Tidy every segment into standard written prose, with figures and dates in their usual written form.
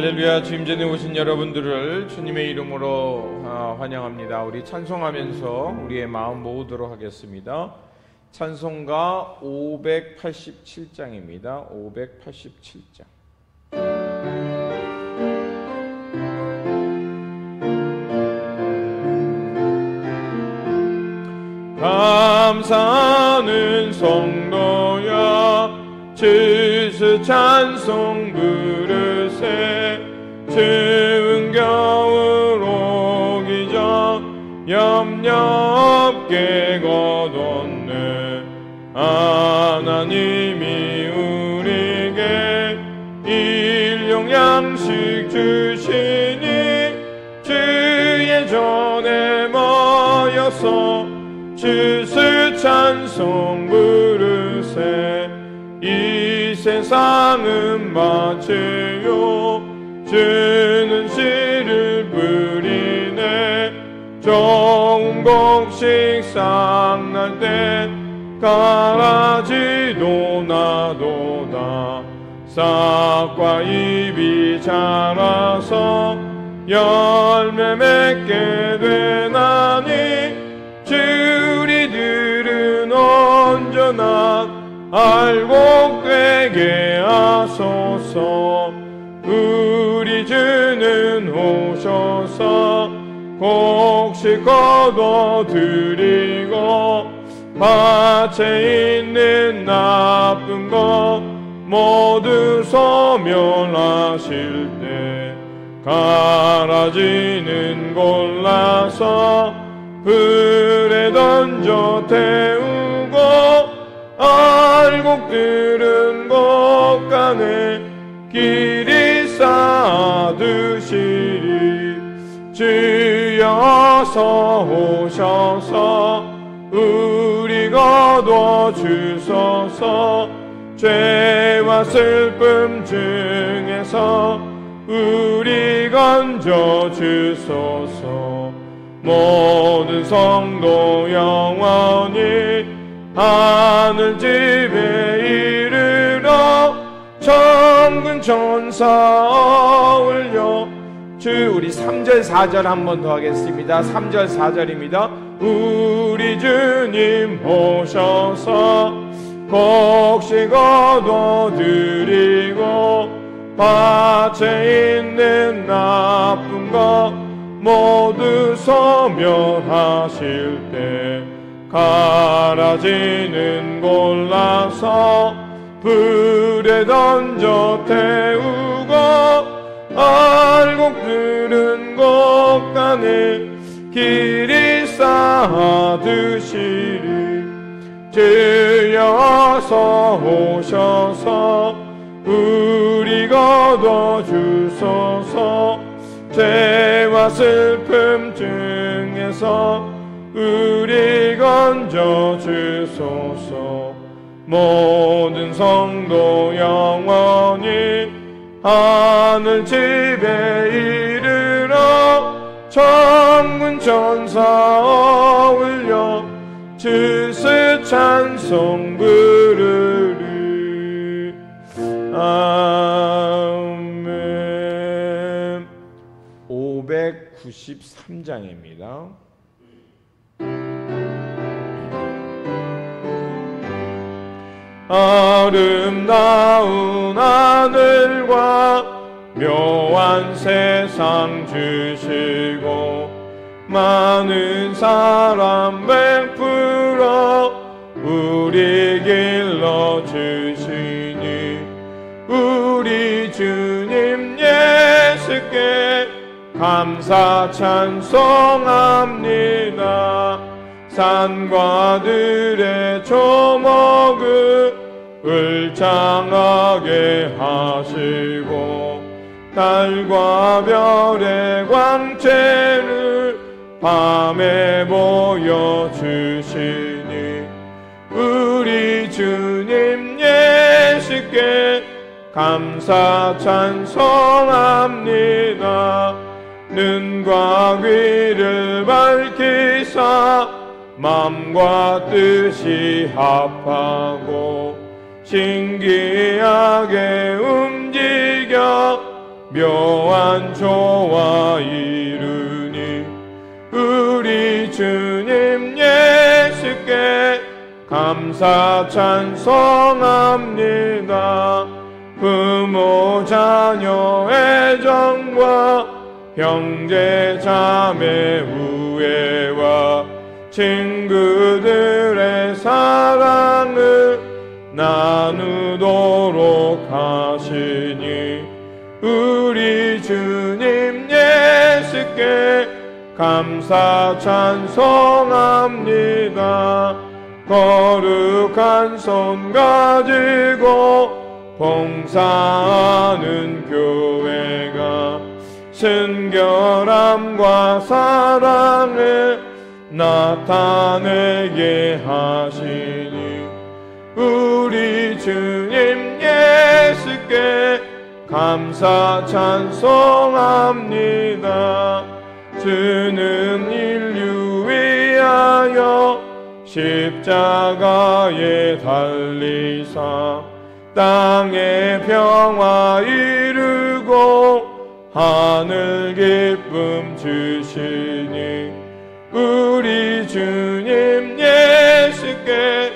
할렐루야. 주임 전에 오신 여러분들을 주님의 이름으로 환영합니다. 우리 찬송하면서 우리의 마음 모으도록 하겠습니다. 찬송가 587장입니다. 587장. 감사하는 성도여 주스 찬송 부르세. 추운 겨울 오기 전 염려 없게 거뒀네. 하나님이 우리에게 일용 양식 주시니 주의 전에 모여서 주스 찬송 부르세. 이 세상은 마치요 주는 씨를 뿌리네. 좋은 곡식 싹날 땐 가라지도 나도다. 싹과 잎이 자라서 열매 맺게 되나니 주리들은 언제나 알곡되게 하소서. 우리 주는 오셔서 곡식 거둬드리고 밭에 있는 나쁜 것 모두 소멸하실 때 가라지는 골라서 불에 던져 태우고 알곡들은 곳간에 길이 쌓아두시리. 주여 어서 오셔서 우리 거둬 주소서. 죄와 슬픔 중에서 우리 건져 주소서. 모든 성도 영원히 하늘집에 이르러 천군 천사 올려. 주 우리 3절 4절 한 번 더 하겠습니다. 3절 4절입니다. 우리 주님 오셔서 곡식 거둬드리고 밭에 있는 나쁜 것 모두 소멸하실 때 가라지는 골라서 불에 던져 태우고 알곡들은 곳간에 길이 쌓아두시리. 주여 어서 오셔서 우리 거둬 주소서. 죄와 슬픔 중에서 우리 건져 주소서. 모든 성도 영원히 하늘집에 이르러 천군 천사 올려 주스 찬송 부르리. 아멘. 593장입니다. 아름다운 하늘과 묘한 세상 주시고 많은 사람 베풀어 우리 길러 주시니 우리 주님 예수께 감사 찬송합니다. 산과 들의 조목을 울창하게 하시고 달과 별의 광채를 밤에 보여주시니 우리 주님 예수께 감사 찬송합니다. 눈과 귀를 밝히사 마음과 뜻이 합하고 신기하게 움직여 묘한 조화 이루니 우리 주님 예수께 감사 찬송합니다. 부모 자녀의 정과 형제 자매 우애와 친구들의 사랑을 나누도록 하시니 우리 주님 예수께 감사 찬송합니다. 거룩한 손 가지고 봉사하는 교회가 순결함과 사랑을 나타내게 하시니 우리 주님 예수께 감사 찬송합니다. 주는 인류 위하여 십자가에 달리사 땅의 평화 이루고 하늘 기쁨 주시니 우리 주님 예수께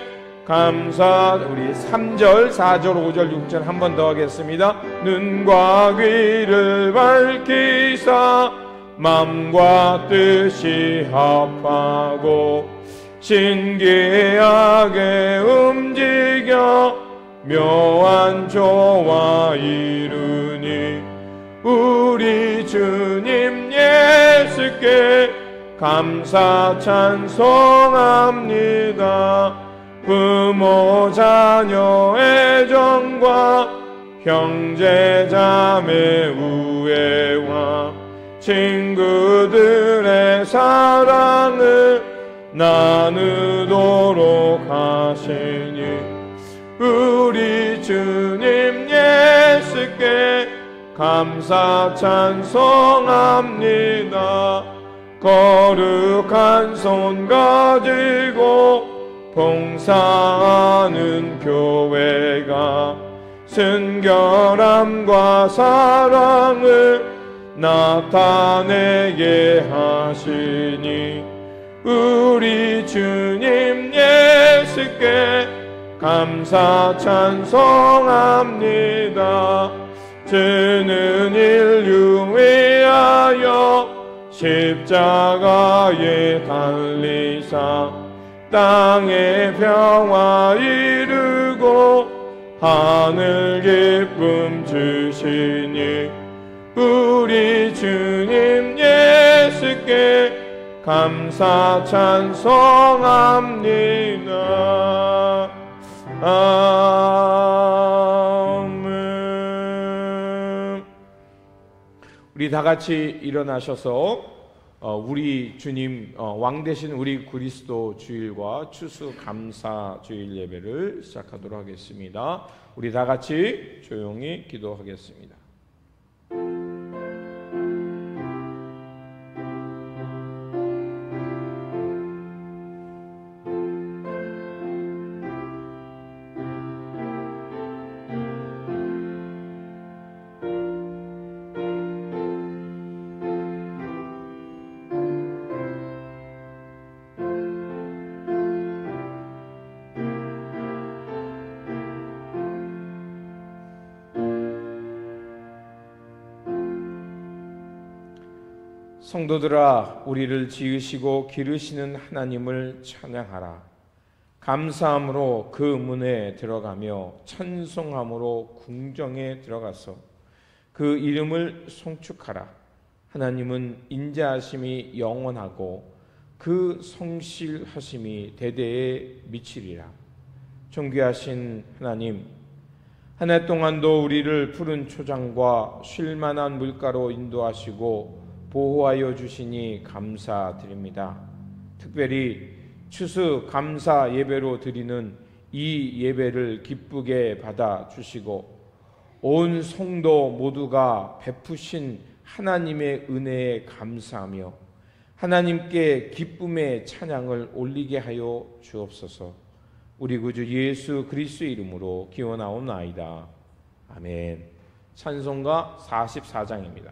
감사. 우리 3절, 4절, 5절, 6절 한 번 더 하겠습니다. 눈과 귀를 밝히사 마음과 뜻이 합하고 신기하게 움직여 묘한 조화 이루니 우리 주님 예수께 감사 찬송합니다. 부모 자녀의 정과 형제 자매 우애와 친구들의 사랑을 나누도록 하시니 우리 주님 예수께 감사 찬송합니다. 거룩한 손 가지고 봉사하는 교회가 순결함과 사랑을 나타내게 하시니 우리 주님 예수께 감사 찬송합니다. 주는 인류 위하여 십자가에 달리사 땅의 평화 이루고 하늘 기쁨 주시니 우리 주님 예수께 감사 찬송합니다. 아멘. 우리 다 같이 일어나셔서 우리 주님 왕 되신 우리 그리스도 주일과 추수 감사 주일 예배를 시작하도록 하겠습니다. 우리 다 같이 조용히 기도하겠습니다. 성도들아, 우리를 지으시고 기르시는 하나님을 찬양하라. 감사함으로 그 문에 들어가며 찬송함으로 궁정에 들어가서 그 이름을 송축하라. 하나님은 인자하심이 영원하고 그 성실하심이 대대에 미치리라. 존귀하신 하나님, 한 해 동안도 우리를 푸른 초장과 쉴만한 물가로 인도하시고 보호하여 주시니 감사드립니다. 특별히 추수 감사 예배로 드리는 이 예배를 기쁘게 받아 주시고 온 성도 모두가 베푸신 하나님의 은혜에 감사하며 하나님께 기쁨의 찬양을 올리게 하여 주옵소서. 우리 구주 예수 그리스도의 이름으로 기원하옵나이다. 아멘. 찬송가 44장입니다.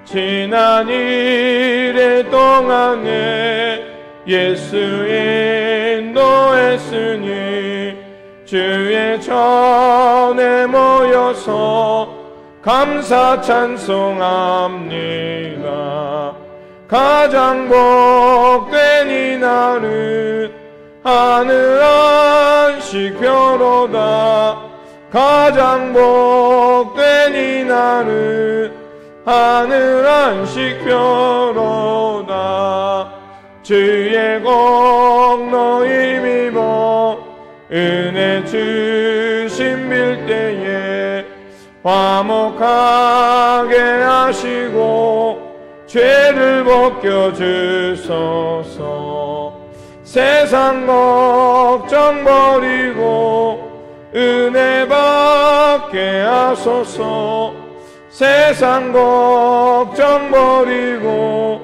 지난 일의 동안에 예수의 인도했으니 주의 전에 모여서 감사 찬송합니다. 가장 복된 이날은 하늘 안식표로다. 가장 복된 이날은 하늘 안식표로다. 주의 공로 힘입어 은혜 주신 빌때에 화목하게 하시고 죄를 벗겨주소서. 세상 걱정 버리고 은혜 받게 하소서. 세상 걱정 버리고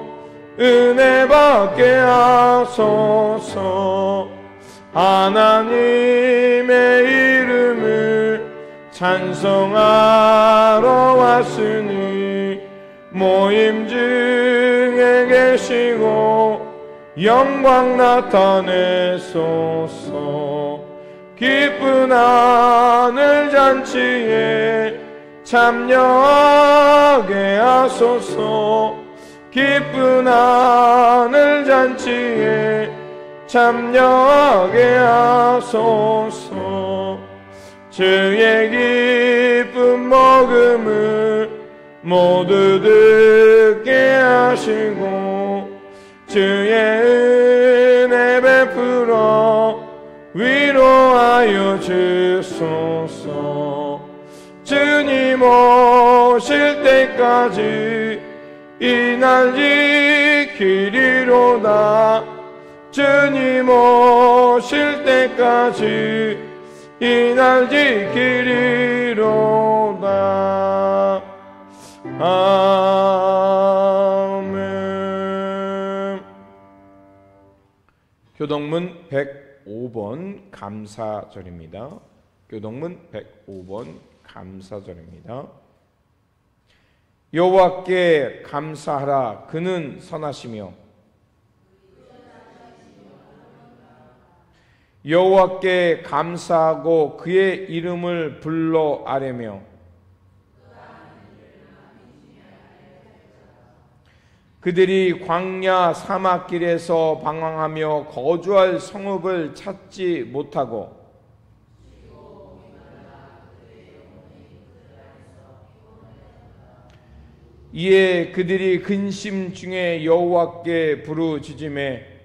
은혜 받게 하소서. 하나님의 이름을 찬송하러 왔으니 모임 중에 계시고 영광 나타내소서. 기쁜 하늘 잔치에 참여하게 하소서. 기쁜 하늘 잔치에 참여하게 하소서. 주의 기쁜 복음을 모두 듣게 하시고 주의 은혜 베풀어 위로하여 주소서. 주님 오실 때까지 이 날 지키리로다. 주님 오실 때까지 이 날 지키리로다. 아멘. 교동문 105번 감사절입니다. 교동문 105번 감사절입니다. 여호와께 감사하라. 그는 선하시며 여호와께 감사하고 그의 이름을 불러 아뢰며 그들이 광야 사막길에서 방황하며 거주할 성읍을 찾지 못하고 이에 그들이 근심 중에 여호와께 부르짖음에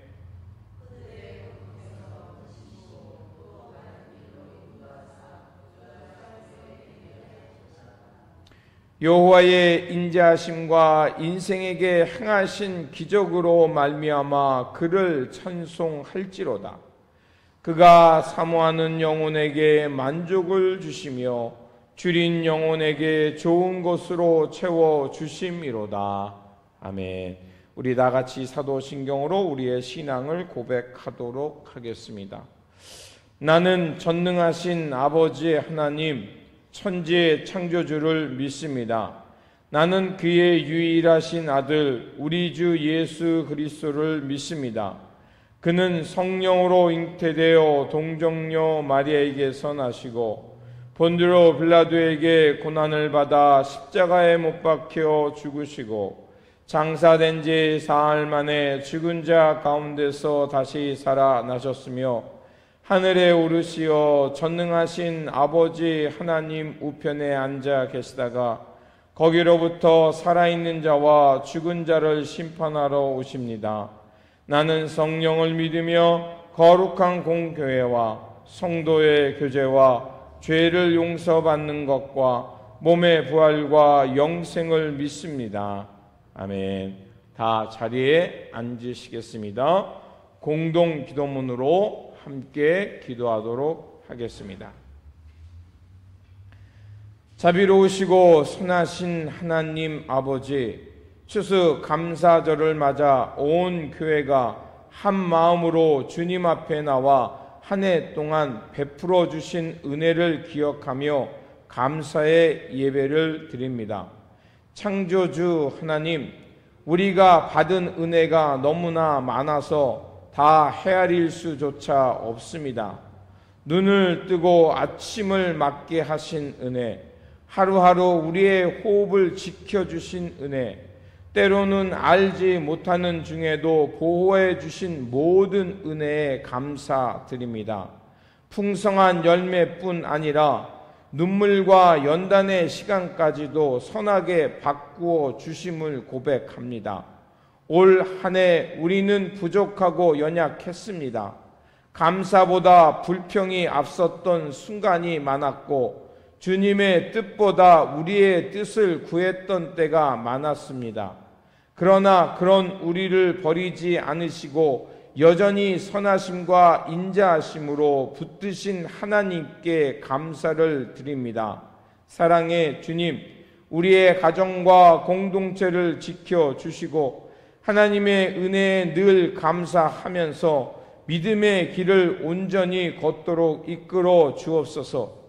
여호와의 인자하심과 인생에게 행하신 기적으로 말미암아 그를 찬송할지로다. 그가 사모하는 영혼에게 만족을 주시며 줄인 영혼에게 좋은 것으로 채워 주심이로다. 아멘. 우리 다같이 사도신경으로 우리의 신앙을 고백하도록 하겠습니다. 나는 전능하신 아버지 하나님 천지의 창조주를 믿습니다. 나는 그의 유일하신 아들 우리 주 예수 그리스도를 믿습니다. 그는 성령으로 잉태되어 동정녀 마리아에게서 나시고 본드로 빌라도에게 고난을 받아 십자가에 못 박혀 죽으시고 장사된 지 사흘 만에 죽은 자 가운데서 다시 살아나셨으며 하늘에 오르시어 전능하신 아버지 하나님 우편에 앉아 계시다가 거기로부터 살아있는 자와 죽은 자를 심판하러 오십니다. 나는 성령을 믿으며 거룩한 공교회와 성도의 교제와 죄를 용서받는 것과 몸의 부활과 영생을 믿습니다. 아멘. 다 자리에 앉으시겠습니다. 공동 기도문으로 함께 기도하도록 하겠습니다. 자비로우시고 선하신 하나님 아버지, 추수 감사절을 맞아 온 교회가 한 마음으로 주님 앞에 나와 한 해 동안 베풀어 주신 은혜를 기억하며 감사의 예배를 드립니다. 창조주 하나님, 우리가 받은 은혜가 너무나 많아서 다 헤아릴 수조차 없습니다. 눈을 뜨고 아침을 맞게 하신 은혜, 하루하루 우리의 호흡을 지켜주신 은혜, 때로는 알지 못하는 중에도 보호해 주신 모든 은혜에 감사드립니다. 풍성한 열매뿐 아니라 눈물과 연단의 시간까지도 선하게 바꾸어 주심을 고백합니다. 올 한 해 우리는 부족하고 연약했습니다. 감사보다 불평이 앞섰던 순간이 많았고 주님의 뜻보다 우리의 뜻을 구했던 때가 많았습니다. 그러나 그런 우리를 버리지 않으시고 여전히 선하심과 인자하심으로 붙드신 하나님께 감사를 드립니다. 사랑의 주님, 우리의 가정과 공동체를 지켜주시고 하나님의 은혜에 늘 감사하면서 믿음의 길을 온전히 걷도록 이끌어 주옵소서.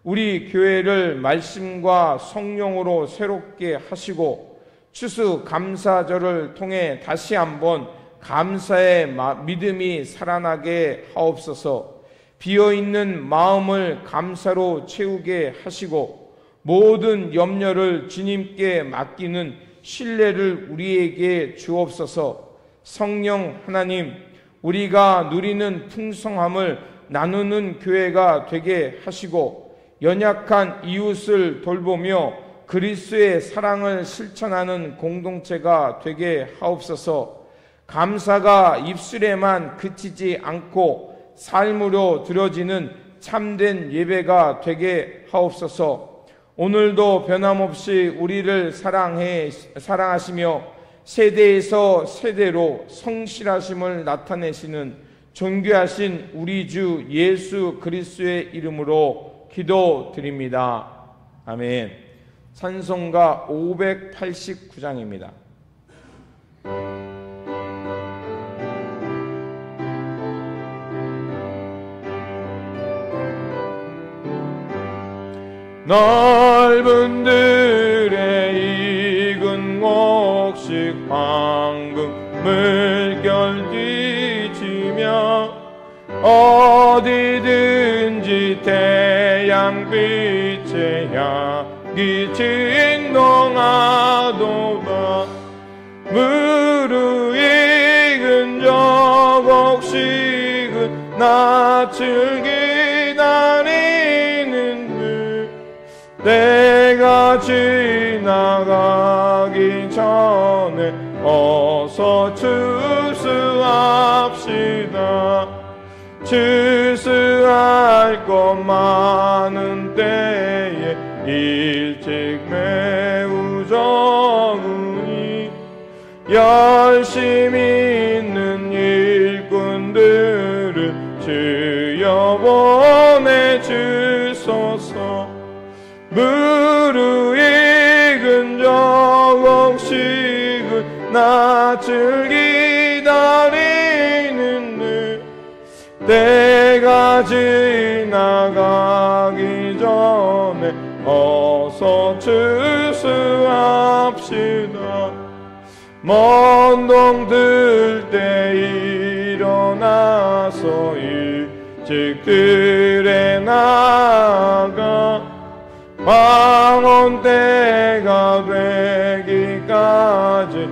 우리 교회를 말씀과 성령으로 새롭게 하시고 추수 감사절을 통해 다시 한번 감사의 믿음이 살아나게 하옵소서. 비어있는 마음을 감사로 채우게 하시고 모든 염려를 주님께 맡기는 신뢰를 우리에게 주옵소서. 성령 하나님, 우리가 누리는 풍성함을 나누는 교회가 되게 하시고 연약한 이웃을 돌보며 그리스도의 사랑을 실천하는 공동체가 되게 하옵소서. 감사가 입술에만 그치지 않고 삶으로 드려지는 참된 예배가 되게 하옵소서. 오늘도 변함없이 우리를 사랑하시며 세대에서 세대로 성실하심을 나타내시는 존귀하신 우리 주 예수 그리스도의 이름으로 기도드립니다. 아멘. 찬송가 589장입니다. 넓은 들에 익은 곡식 황금 물결 뒤치며 어디든지 태양빛에 향기 진동하도다. 무르익은 저 곡식은 낯을 기다리는 듯 때가 지나가기 전에 어서 추수합시다. 추수할 것 많은 때에 일찍 매우 적으니 열심히 있는 일꾼들을 주여 보내주소서. 무르익은 저 곡식은 낯을 기다리는 듯 때가 지나가기 전에 어서 추수합시다. 먼 동들 때 일어나서 일찍 들에 나가 황혼 때가 되기까지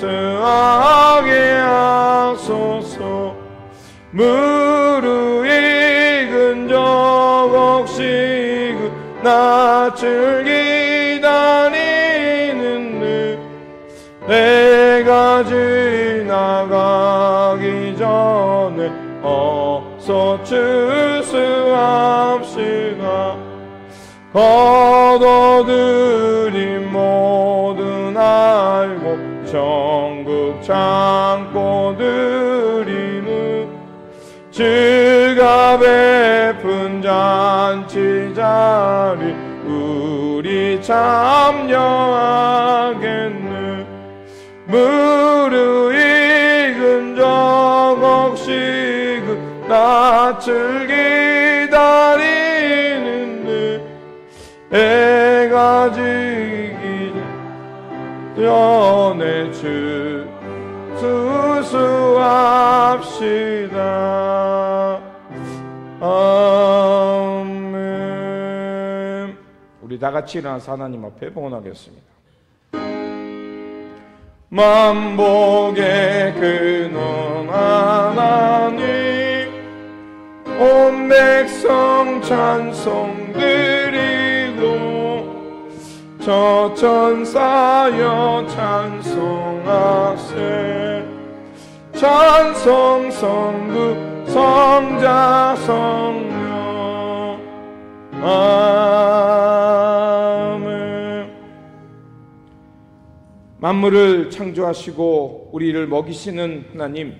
추수하게 하소서. 무르익은 저 곡식은 낯을 기다리는 듯 때가 지나가기 전에 어서 추수합시다. 거둬들인 모든 알고 천국 창고 드리는 주가 베푼 잔치 자리 우리 참여하겠네. 무르익은 저 낯을 기다리는데 해가 지기 전에 주 수수합시다. 아멘. 우리 다 같이 일어나서 하나님 앞에 봉헌하겠습니다. 만복의 근원 하나님, 온 백성 찬송 드리고 저 천사여 찬송하세. 찬송 성부 성자 성령 아멘. 만물을 창조하시고 우리를 먹이시는 하나님,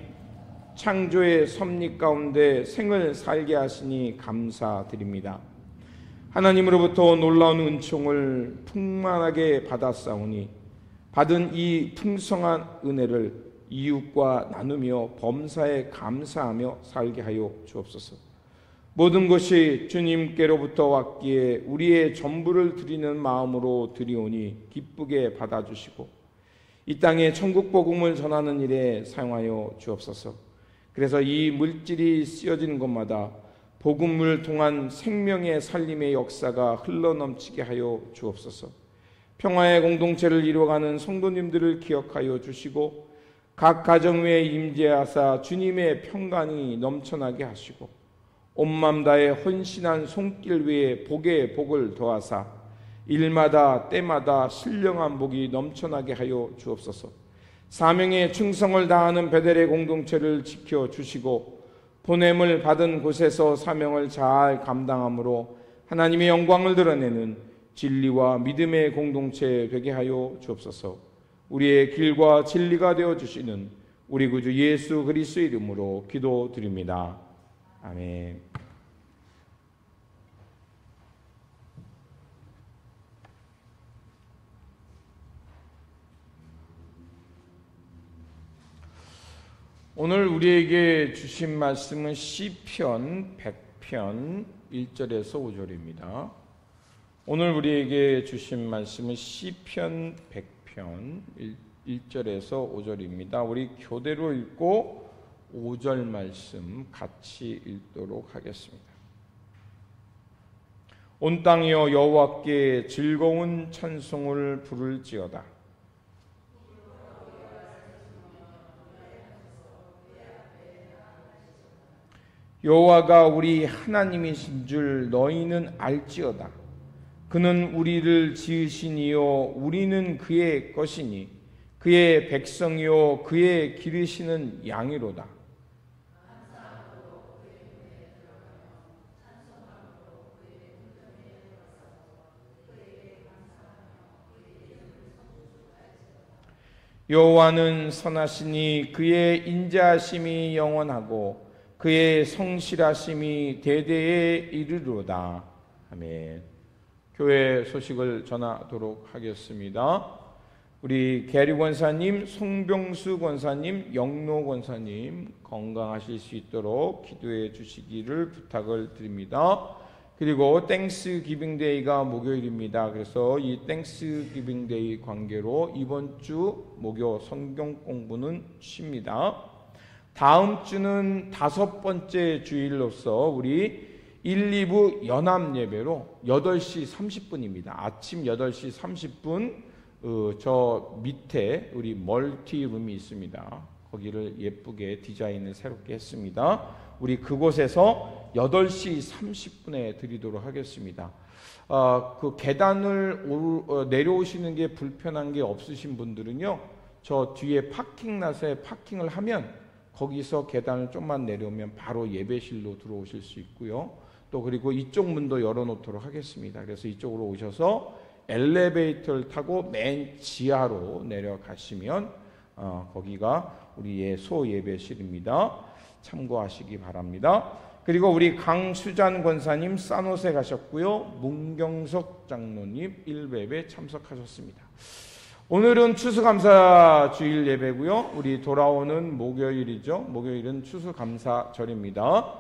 창조의 섭리 가운데 생을 살게 하시니 감사드립니다. 하나님으로부터 놀라운 은총을 풍만하게 받았사오니 받은 이 풍성한 은혜를 이웃과 나누며 범사에 감사하며 살게 하여 주옵소서. 모든 것이 주님께로부터 왔기에 우리의 전부를 드리는 마음으로 드리오니 기쁘게 받아주시고 이 땅에 천국 복음을 전하는 일에 사용하여 주옵소서. 그래서 이 물질이 쓰여진 곳마다 복음을 통한 생명의 살림의 역사가 흘러넘치게 하여 주옵소서. 평화의 공동체를 이루어가는 성도님들을 기억하여 주시고 각 가정 위에 임재하사 주님의 평강이 넘쳐나게 하시고 온 맘 다해 헌신한 손길 위에 복의 복을 더하사 일마다 때마다 신령한 복이 넘쳐나게 하여 주옵소서. 사명에 충성을 다하는 베델의 공동체를 지켜주시고 보냄을 받은 곳에서 사명을 잘 감당함으로 하나님의 영광을 드러내는 진리와 믿음의 공동체 되게 하여 주옵소서. 우리의 길과 진리가 되어주시는 우리 구주 예수 그리스도의 이름으로 기도드립니다. 아멘. 오늘 우리에게 주신 말씀은 시편 100편 1절에서 5절입니다. 오늘 우리에게 주신 말씀은 시편 100편 1절에서 5절입니다. 우리 교대로 읽고 5절 말씀 같이 읽도록 하겠습니다. 온 땅이여 여호와께 즐거운 찬송을 부를지어다. 여호와가 우리 하나님이신 줄 너희는 알지어다. 그는 우리를 지으시니요 우리는 그의 것이니 그의 백성이요 그의 기르시는 양이로다. 여호와는 선하시니 그의 인자하심이 영원하고 그의 성실하심이 대대에 이르로다. 아멘. 교회 소식을 전하도록 하겠습니다. 우리 게리 권사님, 송병수 권사님, 영로 권사님 건강하실 수 있도록 기도해 주시기를 부탁을 드립니다. 그리고 땡스 기빙 데이가 목요일입니다. 그래서 이 땡스 기빙 데이 관계로 이번 주 목요 성경 공부는 쉽니다. 다음 주는 5번째 주일로서 우리 1, 2부 연합 예배로 8시 30분입니다. 아침 8시 30분 저 밑에 우리 멀티룸이 있습니다. 거기를 예쁘게 디자인을 새롭게 했습니다. 우리 그곳에서 8시 30분에 드리도록 하겠습니다. 그 계단을 내려오시는 게 불편한 게 없으신 분들은요, 저 뒤에 파킹랏에 파킹을 하면 거기서 계단을 좀만 내려오면 바로 예배실로 들어오실 수 있고요. 또 그리고 이쪽 문도 열어놓도록 하겠습니다. 그래서 이쪽으로 오셔서 엘리베이터를 타고 맨 지하로 내려가시면 거기가 우리의 소예배실입니다. 참고하시기 바랍니다. 그리고 우리 강수잔 권사님 산호세 가셨고요. 문경석 장로님 1웹에 참석하셨습니다. 오늘은 추수감사 주일 예배고요. 우리 돌아오는 목요일이죠. 목요일은 추수감사절입니다.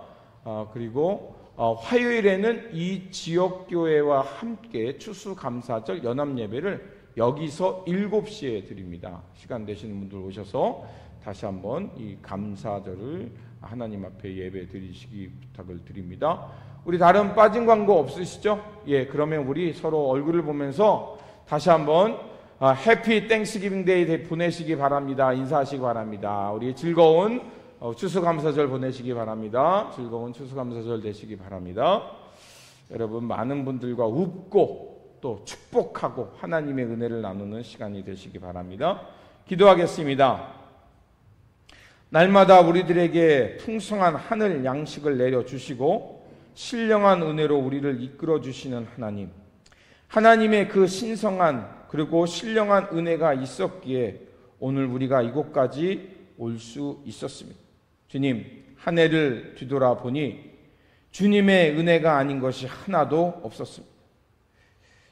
그리고 화요일에는 이 지역교회와 함께 추수감사절 연합예배를 여기서 7시에 드립니다. 시간 되시는 분들 오셔서 다시 한번 이 감사절을 하나님 앞에 예배 드리시기 부탁을 드립니다. 우리 다른 빠진 광고 없으시죠? 예, 그러면 우리 서로 얼굴을 보면서 다시 한번 해피 땡스기빙 데이 보내시기 바랍니다. 인사하시기 바랍니다. 우리 즐거운 추수감사절 보내시기 바랍니다. 즐거운 추수감사절 되시기 바랍니다. 여러분, 많은 분들과 웃고 또 축복하고 하나님의 은혜를 나누는 시간이 되시기 바랍니다. 기도하겠습니다. 날마다 우리들에게 풍성한 하늘 양식을 내려주시고 신령한 은혜로 우리를 이끌어 주시는 하나님, 하나님의 그 신성한 그리고 신령한 은혜가 있었기에 오늘 우리가 이곳까지 올 수 있었습니다. 주님, 한 해를 뒤돌아보니 주님의 은혜가 아닌 것이 하나도 없었습니다.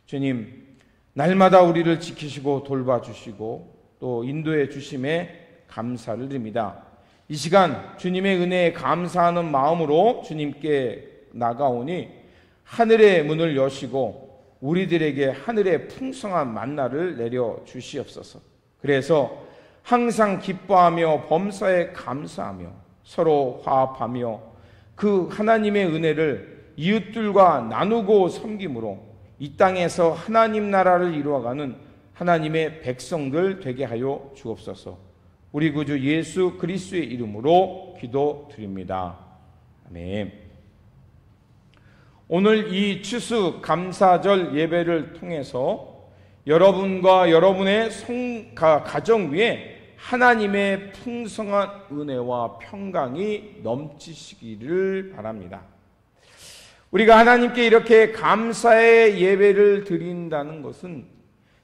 주님, 날마다 우리를 지키시고 돌봐주시고 또 인도해 주심에 감사를 드립니다. 이 시간 주님의 은혜에 감사하는 마음으로 주님께 나가오니 하늘의 문을 여시고 우리들에게 하늘의 풍성한 만나를 내려 주시옵소서. 그래서 항상 기뻐하며 범사에 감사하며 서로 화합하며 그 하나님의 은혜를 이웃들과 나누고 섬김으로 이 땅에서 하나님 나라를 이루어가는 하나님의 백성들 되게 하여 주옵소서. 우리 구주 예수 그리스도의 이름으로 기도드립니다. 아멘. 오늘 이 추수감사절 예배를 통해서 여러분과 여러분의 가정 위에 하나님의 풍성한 은혜와 평강이 넘치시기를 바랍니다. 우리가 하나님께 이렇게 감사의 예배를 드린다는 것은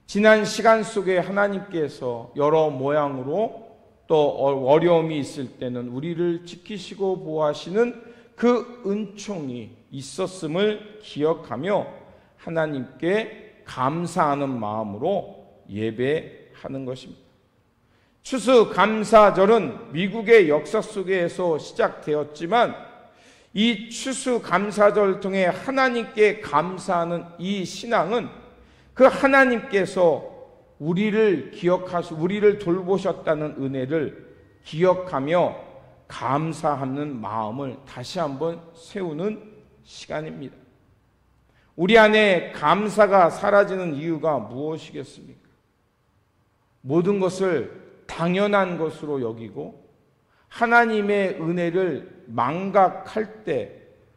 지난 시간 속에 하나님께서 여러 모양으로 또 어려움이 있을 때는 우리를 지키시고 보호하시는 그 은총이 있었음을 기억하며 하나님께 감사하는 마음으로 예배하는 것입니다. 추수감사절은 미국의 역사 속에서 시작되었지만 이 추수감사절 통해 하나님께 감사하는 이 신앙은 그 하나님께서 우리를 우리를 돌보셨다는 은혜를 기억하며 감사하는 마음을 다시 한번 세우는 시간입니다. 우리 안에 감사가 사라지는 이유가 무엇이겠습니까? 모든 것을 당연한 것으로 여기고 하나님의 은혜를 망각할 때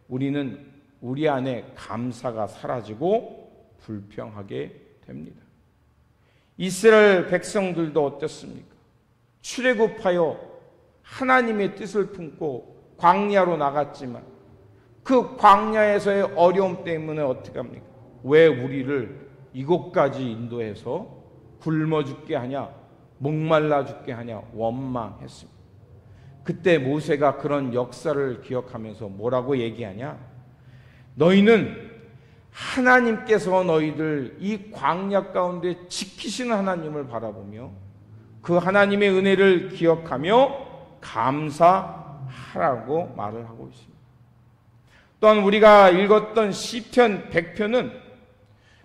우리는 우리 안에 감사가 사라지고 불평하게 됩니다. 이스라엘 백성들도 어땠습니까? 출애굽하여 하나님의 뜻을 품고 광야로 나갔지만 그 광야에서의 어려움 때문에 어떻게 합니까? 왜 우리를 이곳까지 인도해서 굶어 죽게 하냐, 목말라 죽게 하냐 원망했습니다. 그때 모세가 그런 역사를 기억하면서 뭐라고 얘기하냐? 너희는 하나님께서 너희들 이 광야 가운데 지키시는 하나님을 바라보며 그 하나님의 은혜를 기억하며 감사하라고 말을 하고 있습니다. 또한 우리가 읽었던 시편 100편은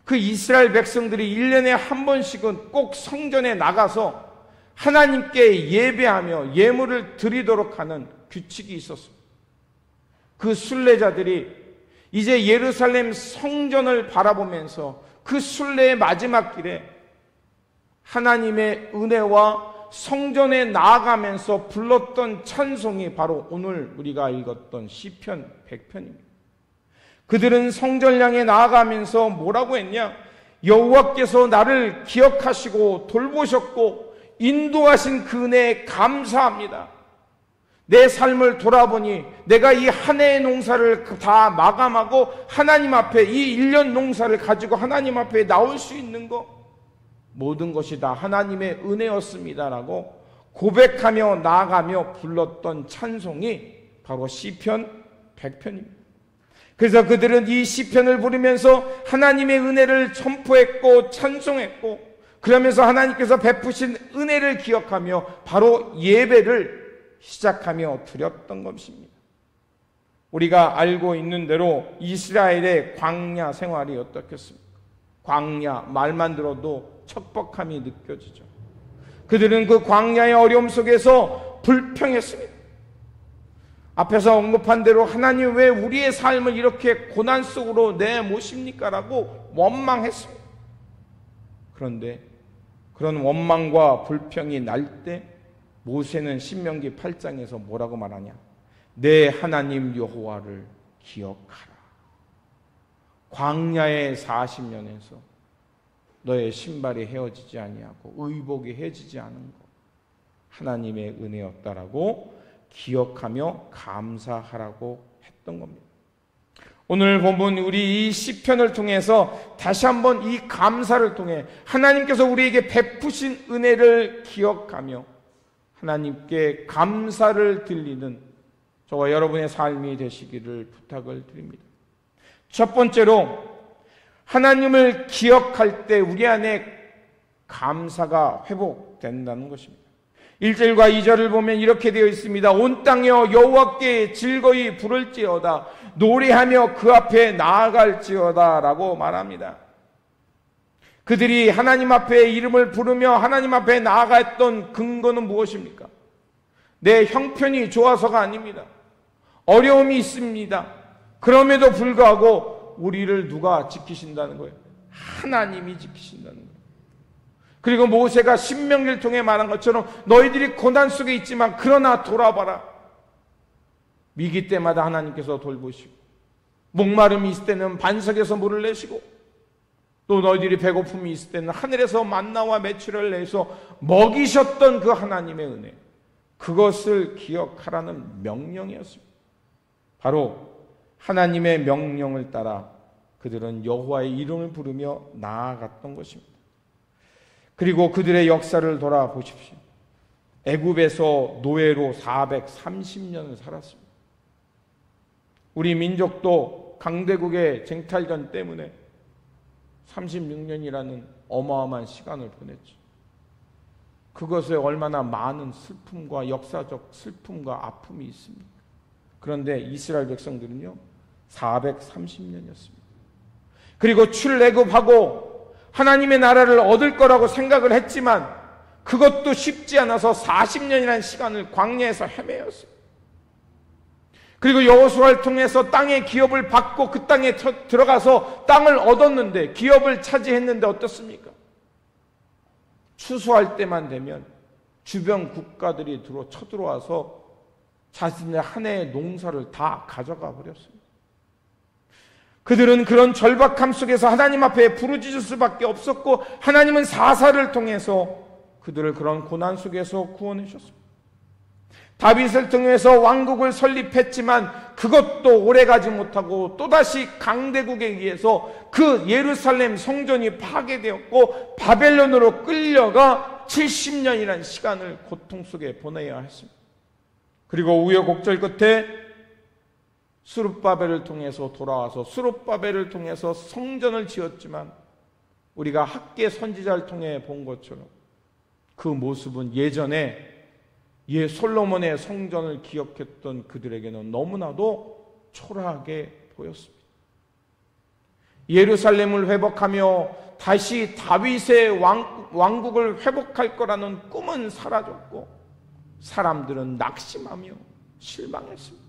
그 이스라엘 백성들이 1년에 한 번씩은 꼭 성전에 나가서 하나님께 예배하며 예물을 드리도록 하는 규칙이 있었습니다. 그 순례자들이 이제 예루살렘 성전을 바라보면서 그 순례의 마지막 길에 하나님의 은혜와 성전에 나아가면서 불렀던 찬송이 바로 오늘 우리가 읽었던 시편 100편입니다. 그들은 성전을 향해 나아가면서 뭐라고 했냐? 여호와께서 나를 기억하시고 돌보셨고 인도하신 그 은혜에 감사합니다. 내 삶을 돌아보니 내가 이 한 해의 농사를 다 마감하고 하나님 앞에 이 1년 농사를 가지고 하나님 앞에 나올 수 있는 것 모든 것이 다 하나님의 은혜였습니다라고 고백하며 나아가며 불렀던 찬송이 바로 시편 100편입니다. 그래서 그들은 이 시편을 부르면서 하나님의 은혜를 선포했고 찬송했고 그러면서 하나님께서 베푸신 은혜를 기억하며 바로 예배를 시작하며 드렸던 것입니다. 우리가 알고 있는 대로 이스라엘의 광야 생활이 어떻겠습니까? 광야, 말만 들어도 척박함이 느껴지죠. 그들은 그 광야의 어려움 속에서 불평했습니다. 앞에서 언급한 대로 하나님 왜 우리의 삶을 이렇게 고난 속으로 내모십니까? 라고 원망했습니다. 그런데 그런 원망과 불평이 날 때 모세는 신명기 8장에서 뭐라고 말하냐? 내 하나님 여호와를 기억하라. 광야의 40년에서 너의 신발이 헤어지지 아니하고 의복이 헤어지지 않은 것 하나님의 은혜였다라고 기억하며 감사하라고 했던 겁니다. 오늘 본문 우리 이 시편을 통해서 다시 한번 이 감사를 통해 하나님께서 우리에게 베푸신 은혜를 기억하며 하나님께 감사를 드리는 저와 여러분의 삶이 되시기를 부탁을 드립니다. 첫 번째로 하나님을 기억할 때 우리 안에 감사가 회복된다는 것입니다. 1절과 2절을 보면 이렇게 되어 있습니다. 온 땅이여 여호와께 즐거이 부를지어다 노래하며 그 앞에 나아갈지어다 라고 말합니다. 그들이 하나님 앞에 이름을 부르며 하나님 앞에 나아갔던 근거는 무엇입니까? 내 형편이 좋아서가 아닙니다. 어려움이 있습니다. 그럼에도 불구하고 우리를 누가 지키신다는 거예요? 하나님이 지키신다는 거예요. 그리고 모세가 신명기를 통해 말한 것처럼 너희들이 고난 속에 있지만 그러나 돌아봐라. 위기 때마다 하나님께서 돌보시고 목마름이 있을 때는 반석에서 물을 내시고 또 너희들이 배고픔이 있을 때는 하늘에서 만나와 메추리를 내서 먹이셨던 그 하나님의 은혜, 그것을 기억하라는 명령이었습니다. 바로 하나님의 명령을 따라 그들은 여호와의 이름을 부르며 나아갔던 것입니다. 그리고 그들의 역사를 돌아보십시오. 애굽에서 노예로 430년을 살았습니다. 우리 민족도 강대국의 쟁탈전 때문에 36년이라는 어마어마한 시간을 보냈죠. 그것에 얼마나 많은 슬픔과 역사적 슬픔과 아픔이 있습니까? 그런데 이스라엘 백성들은요 430년이었습니다. 그리고 출애굽하고 하나님의 나라를 얻을 거라고 생각을 했지만 그것도 쉽지 않아서 40년이라는 시간을 광야에서 헤매었어요. 그리고 여호수아를 통해서 땅의 기업을 받고 그 땅에 들어가서 땅을 얻었는데 기업을 차지했는데 어떻습니까? 추수할 때만 되면 주변 국가들이 쳐들어와서 자신의 한 해의 농사를 다 가져가 버렸습니다. 그들은 그런 절박함 속에서 하나님 앞에 부르짖을 수밖에 없었고 하나님은 사사를 통해서 그들을 그런 고난 속에서 구원하셨습니다. 다윗을 통해서 왕국을 설립했지만 그것도 오래가지 못하고 또다시 강대국에 의해서 그 예루살렘 성전이 파괴되었고 바벨론으로 끌려가 70년이라는 시간을 고통 속에 보내야 했습니다. 그리고 우여곡절 끝에 스룹바벨을 통해서 돌아와서 스룹바벨을 통해서 성전을 지었지만 우리가 학계 선지자를 통해 본 것처럼 그 모습은 예전에 솔로몬의 성전을 기억했던 그들에게는 너무나도 초라하게 보였습니다. 예루살렘을 회복하며 다시 다윗의 왕국을 회복할 거라는 꿈은 사라졌고 사람들은 낙심하며 실망했습니다.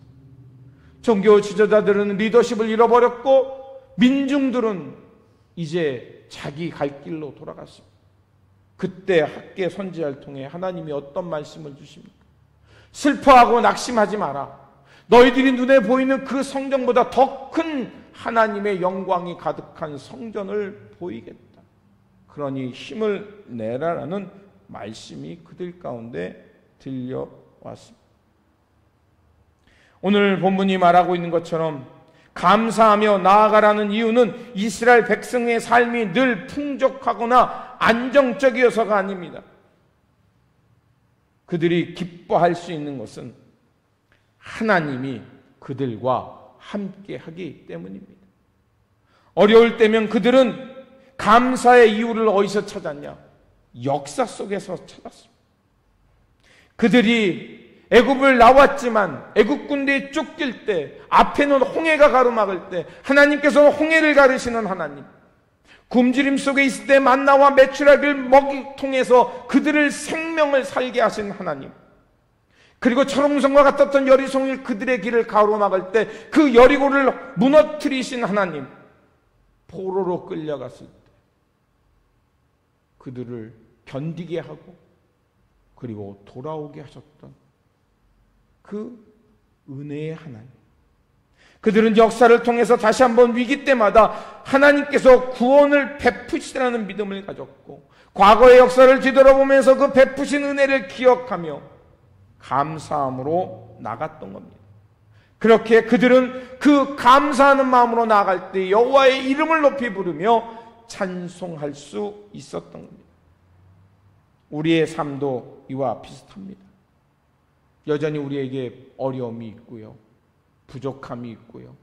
종교 지도자들은 리더십을 잃어버렸고 민중들은 이제 자기 갈 길로 돌아갔습니다. 그때 학계 선지자를 통해 하나님이 어떤 말씀을 주십니까? 슬퍼하고 낙심하지 마라. 너희들이 눈에 보이는 그 성전보다 더 큰 하나님의 영광이 가득한 성전을 보이겠다. 그러니 힘을 내라라는 말씀이 그들 가운데 들려왔습니다. 오늘 본문이 말하고 있는 것처럼 감사하며 나아가라는 이유는 이스라엘 백성의 삶이 늘 풍족하거나 안정적이어서가 아닙니다. 그들이 기뻐할 수 있는 것은 하나님이 그들과 함께 하기 때문입니다. 어려울 때면 그들은 감사의 이유를 어디서 찾았냐? 역사 속에서 찾았습니다. 그들이 애굽을 나왔지만 애굽 군대에 쫓길 때, 앞에는 홍해가 가로막을 때 하나님께서는 홍해를 가르시는 하나님, 굶주림 속에 있을 때 만나와 메추라기를 먹이 통해서 그들을 생명을 살게 하신 하나님, 그리고 철옹성과 같았던 여리송이 그들의 길을 가로막을 때 그 여리고를 무너뜨리신 하나님, 포로로 끌려갔을 때 그들을 견디게 하고 그리고 돌아오게 하셨던 그 은혜의 하나님, 그들은 역사를 통해서 다시 한번 위기 때마다 하나님께서 구원을 베푸시라는 믿음을 가졌고, 과거의 역사를 뒤돌아보면서 그 베푸신 은혜를 기억하며 감사함으로 나갔던 겁니다. 그렇게 그들은 그 감사하는 마음으로 나아갈 때 여호와의 이름을 높이 부르며 찬송할 수 있었던 겁니다. 우리의 삶도 이와 비슷합니다. 여전히 우리에게 어려움이 있고요, 부족함이 있고요,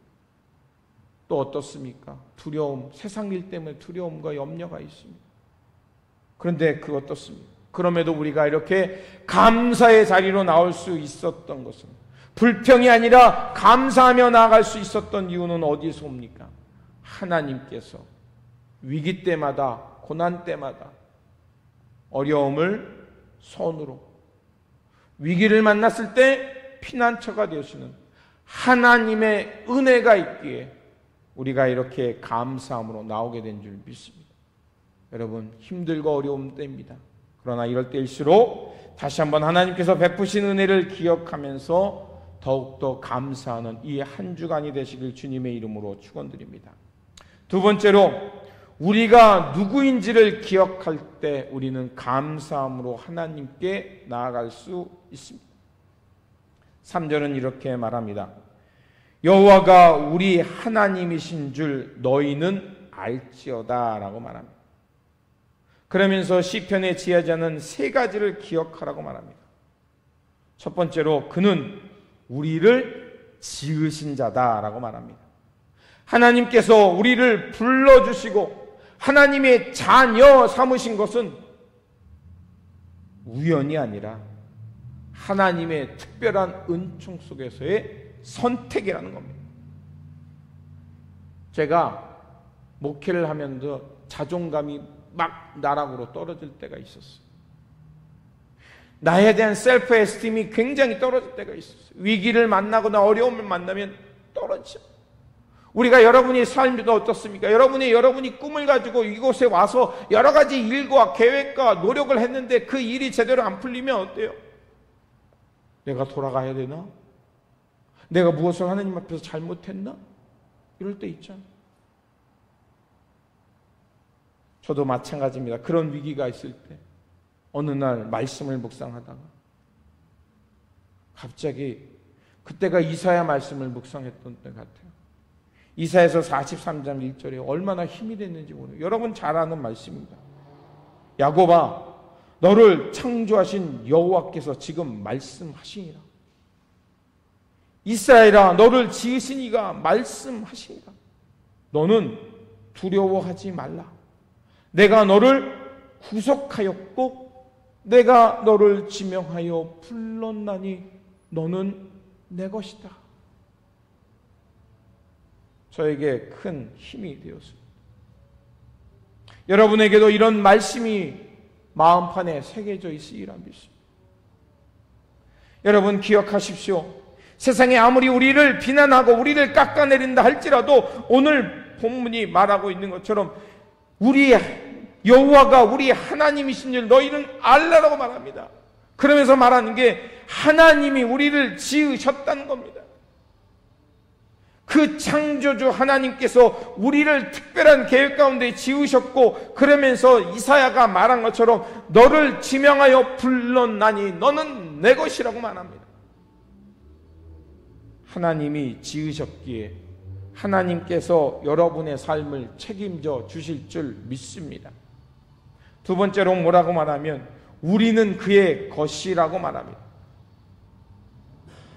또 어떻습니까? 두려움, 세상 일 때문에 두려움과 염려가 있습니다. 그런데 그 어떻습니까? 그럼에도 우리가 이렇게 감사의 자리로 나올 수 있었던 것은, 불평이 아니라 감사하며 나아갈 수 있었던 이유는 어디서 옵니까? 하나님께서 위기 때마다, 고난 때마다 어려움을 손으로, 위기를 만났을 때 피난처가 되시는 하나님의 은혜가 있기에 우리가 이렇게 감사함으로 나오게 된 줄 믿습니다. 여러분, 힘들고 어려운 때입니다. 그러나 이럴 때일수록 다시 한번 하나님께서 베푸신 은혜를 기억하면서 더욱더 감사하는 이 한 주간이 되시길 주님의 이름으로 축원드립니다. 두 번째로, 우리가 누구인지를 기억할 때 우리는 감사함으로 하나님께 나아갈 수 있습니다. 3절은 이렇게 말합니다. 여호와가 우리 하나님이신 줄 너희는 알지어다 라고 말합니다. 그러면서 시편의 지혜자는 세 가지를 기억하라고 말합니다. 첫 번째로, 그는 우리를 지으신 자다라고 말합니다. 하나님께서 우리를 불러주시고 하나님의 자녀 삼으신 것은 우연이 아니라 하나님의 특별한 은총 속에서의 선택이라는 겁니다. 제가 목회를 하면서 자존감이 막 나락으로 떨어질 때가 있었어요. 나에 대한 셀프 에스팀이 굉장히 떨어질 때가 있었어요. 위기를 만나거나 어려움을 만나면 떨어지죠. 우리가, 여러분의 삶도 어떻습니까? 여러분이 꿈을 가지고 이곳에 와서 여러 가지 일과 계획과 노력을 했는데 그 일이 제대로 안 풀리면 어때요? 내가 돌아가야 되나? 내가 무엇을 하나님 앞에서 잘못했나? 이럴 때 있잖아요. 저도 마찬가지입니다. 그런 위기가 있을 때 어느 날 말씀을 묵상하다가 갑자기, 그때가 이사야 말씀을 묵상했던 때 같아요. 이사야서 43장 1절에 얼마나 힘이 됐는지 모르겠어요. 여러분 잘 아는 말씀입니다. 야곱아, 너를 창조하신 여호와께서 지금 말씀하시니라. 이스라엘아, 너를 지으신 이가 말씀하시니라. 너는 두려워하지 말라. 내가 너를 구속하였고 내가 너를 지명하여 불렀나니 너는 내 것이다. 저에게 큰 힘이 되었습니다. 여러분에게도 이런 말씀이 마음판에 새겨져 있으리라 믿습니다. 여러분 기억하십시오. 세상에 아무리 우리를 비난하고 우리를 깎아내린다 할지라도 오늘 본문이 말하고 있는 것처럼 우리 여호와가 우리 하나님이신 줄 너희는 알라라고 말합니다. 그러면서 말하는 게 하나님이 우리를 지으셨다는 겁니다. 그 창조주 하나님께서 우리를 특별한 계획 가운데 지으셨고, 그러면서 이사야가 말한 것처럼 너를 지명하여 불렀나니 너는 내 것이라고 말합니다. 하나님이 지으셨기에 하나님께서 여러분의 삶을 책임져 주실 줄 믿습니다. 두 번째로 뭐라고 말하면 우리는 그의 것이라고 말합니다.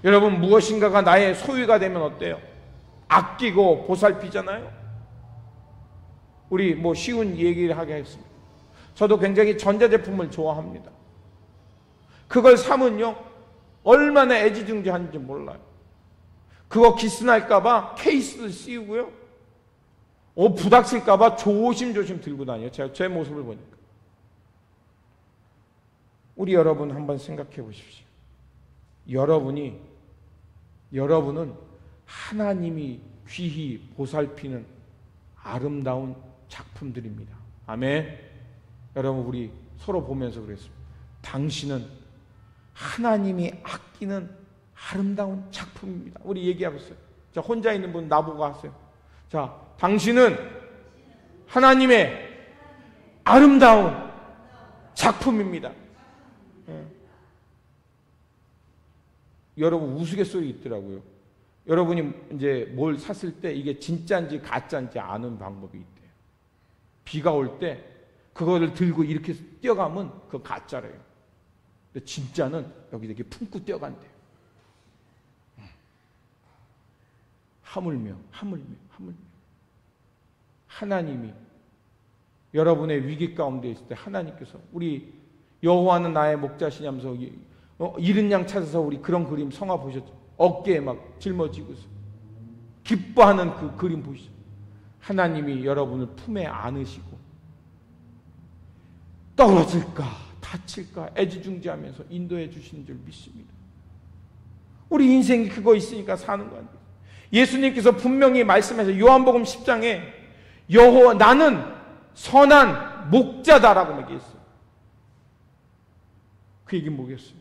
여러분, 무엇인가가 나의 소유가 되면 어때요? 아끼고 보살피잖아요. 우리 쉬운 얘기를 하게 했습니다. 저도 굉장히 전자제품을 좋아합니다. 그걸 사면요, 얼마나 애지중지하는지 몰라요. 그거 기스날까봐 케이스를 씌우고요. 부닥칠까봐 조심조심 들고 다녀요. 제가 제 모습을 보니까. 우리 여러분 한번 생각해 보십시오. 여러분은 하나님이 귀히 보살피는 아름다운 작품들입니다. 아멘. 여러분, 우리 서로 보면서 그랬습니다. 당신은 하나님이 아끼는 아름다운 작품입니다. 우리 얘기하고 있어요. 자, 혼자 있는 분 나보고 하세요. 자, 당신은 하나님의 아름다운 작품입니다. 여러분, 우스갯소리 있더라고요. 여러분이 이제 뭘 샀을 때 이게 진짜인지 가짜인지 아는 방법이 있대요. 비가 올 때 그거를 들고 이렇게 뛰어가면 그거 가짜래요. 근데 진짜는 여기 이렇게 품고 뛰어간대요. 하물며 하나님이 여러분의 위기 가운데 있을 때 하나님께서 우리 여호와는 나의 목자시냐면서 잃은 양 찾아서 우리 그런 그림 성화 보셨죠? 어깨에 막 짊어지고서 기뻐하는 그 그림 보시죠? 하나님이 여러분을 품에 안으시고 떨어질까 다칠까 애지중지하면서 인도해 주시는 줄 믿습니다. 우리 인생이 그거 있으니까 사는 거 아니에요. 예수님께서 분명히 말씀하셔서 요한복음 10장에 여호와 나는 선한 목자다라고 얘기했어요. 그 얘기는 뭐겠어요?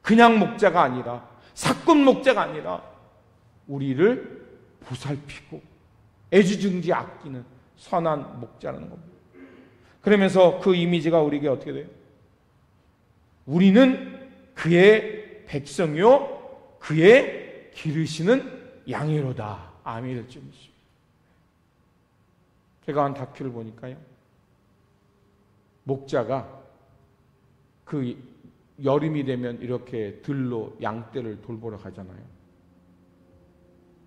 그냥 목자가 아니라 사꾼 목자가 아니라 우리를 보살피고 애지중지 아끼는 선한 목자라는 겁니다. 그러면서 그 이미지가 우리에게 어떻게 돼요? 우리는 그의 백성이요 그의 기르시는 양이로다. 아멘을 좀 있습니다. 제가 한 다큐를 보니까요, 목자가 그 여름이 되면 이렇게 들로 양떼를 돌보러 가잖아요.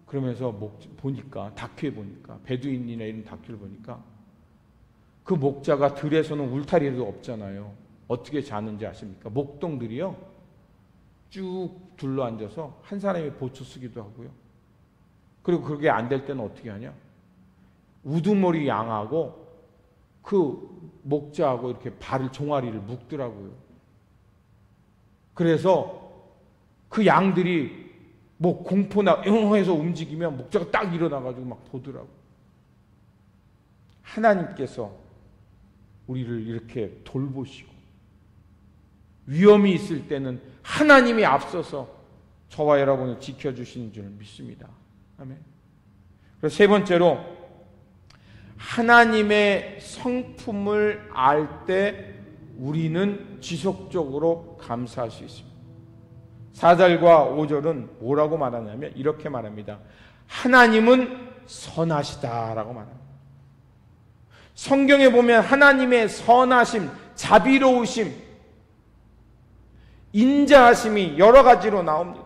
그러면서 보니까 다큐에 보니까 베두인이나 이런 다큐를 보니까 그 목자가 들에서는 울타리도 없잖아요. 어떻게 자는지 아십니까? 목동들이요 쭉 둘러앉아서 한 사람이 보초 쓰기도 하고요. 그리고 그게 안 될 때는 어떻게 하냐? 우두머리 양하고 그 목자하고 이렇게 발을 종아리를 묶더라고요. 그래서 그 양들이 뭐 공포나 해서 움직이면 목자가 딱 일어나가지고 막 보더라고. 하나님께서 우리를 이렇게 돌보시고 위험이 있을 때는 하나님이 앞서서 저와 여러분을 지켜주시는 줄 믿습니다. 아멘. 그래서 세 번째로 하나님의 성품을 알 때 우리는 지속적으로 감사할 수 있습니다. 4절과 5절은 뭐라고 말하냐면 이렇게 말합니다. 하나님은 선하시다라고 말합니다. 성경에 보면 하나님의 선하심, 자비로우심, 인자하심이 여러 가지로 나옵니다.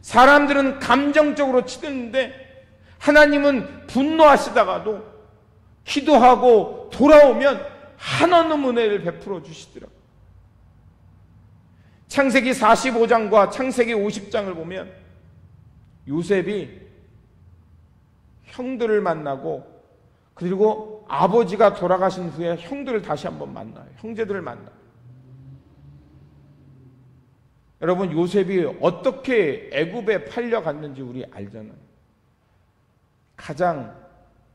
사람들은 감정적으로 치드는데 하나님은 분노하시다가도 기도하고 돌아오면 한없는 은혜를 베풀어 주시더라고요. 창세기 45장과 창세기 50장을 보면 요셉이 형들을 만나고 그리고 아버지가 돌아가신 후에 형들을 다시 한번 만나요. 형제들을 만나요. 여러분, 요셉이 어떻게 애굽에 팔려갔는지 우리 알잖아요. 가장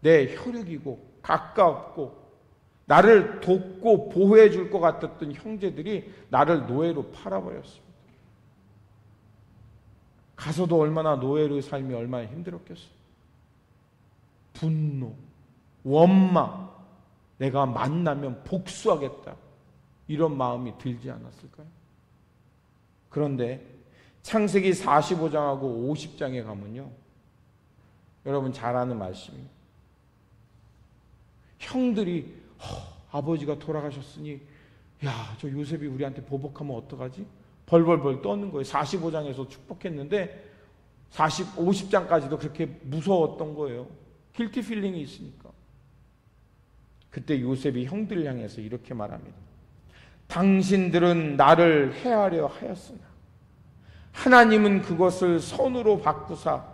내 혈육이고 가깝고 나를 돕고 보호해 줄 것 같았던 형제들이 나를 노예로 팔아버렸습니다. 가서도 얼마나 노예로의 삶이 얼마나 힘들었겠어요. 분노, 원망, 내가 만나면 복수하겠다, 이런 마음이 들지 않았을까요? 그런데 창세기 45장하고 50장에 가면요, 여러분 잘 아는 말씀이에요. 형들이 아버지가 돌아가셨으니 야, 저 요셉이 우리한테 보복하면 어떡하지? 벌벌벌 떠는 거예요. 45장에서 축복했는데 50장까지도 그렇게 무서웠던 거예요. 길티 필링이 있으니까. 그때 요셉이 형들을 향해서 이렇게 말합니다. 당신들은 나를 해하려 하였으나 하나님은 그것을 선으로 바꾸사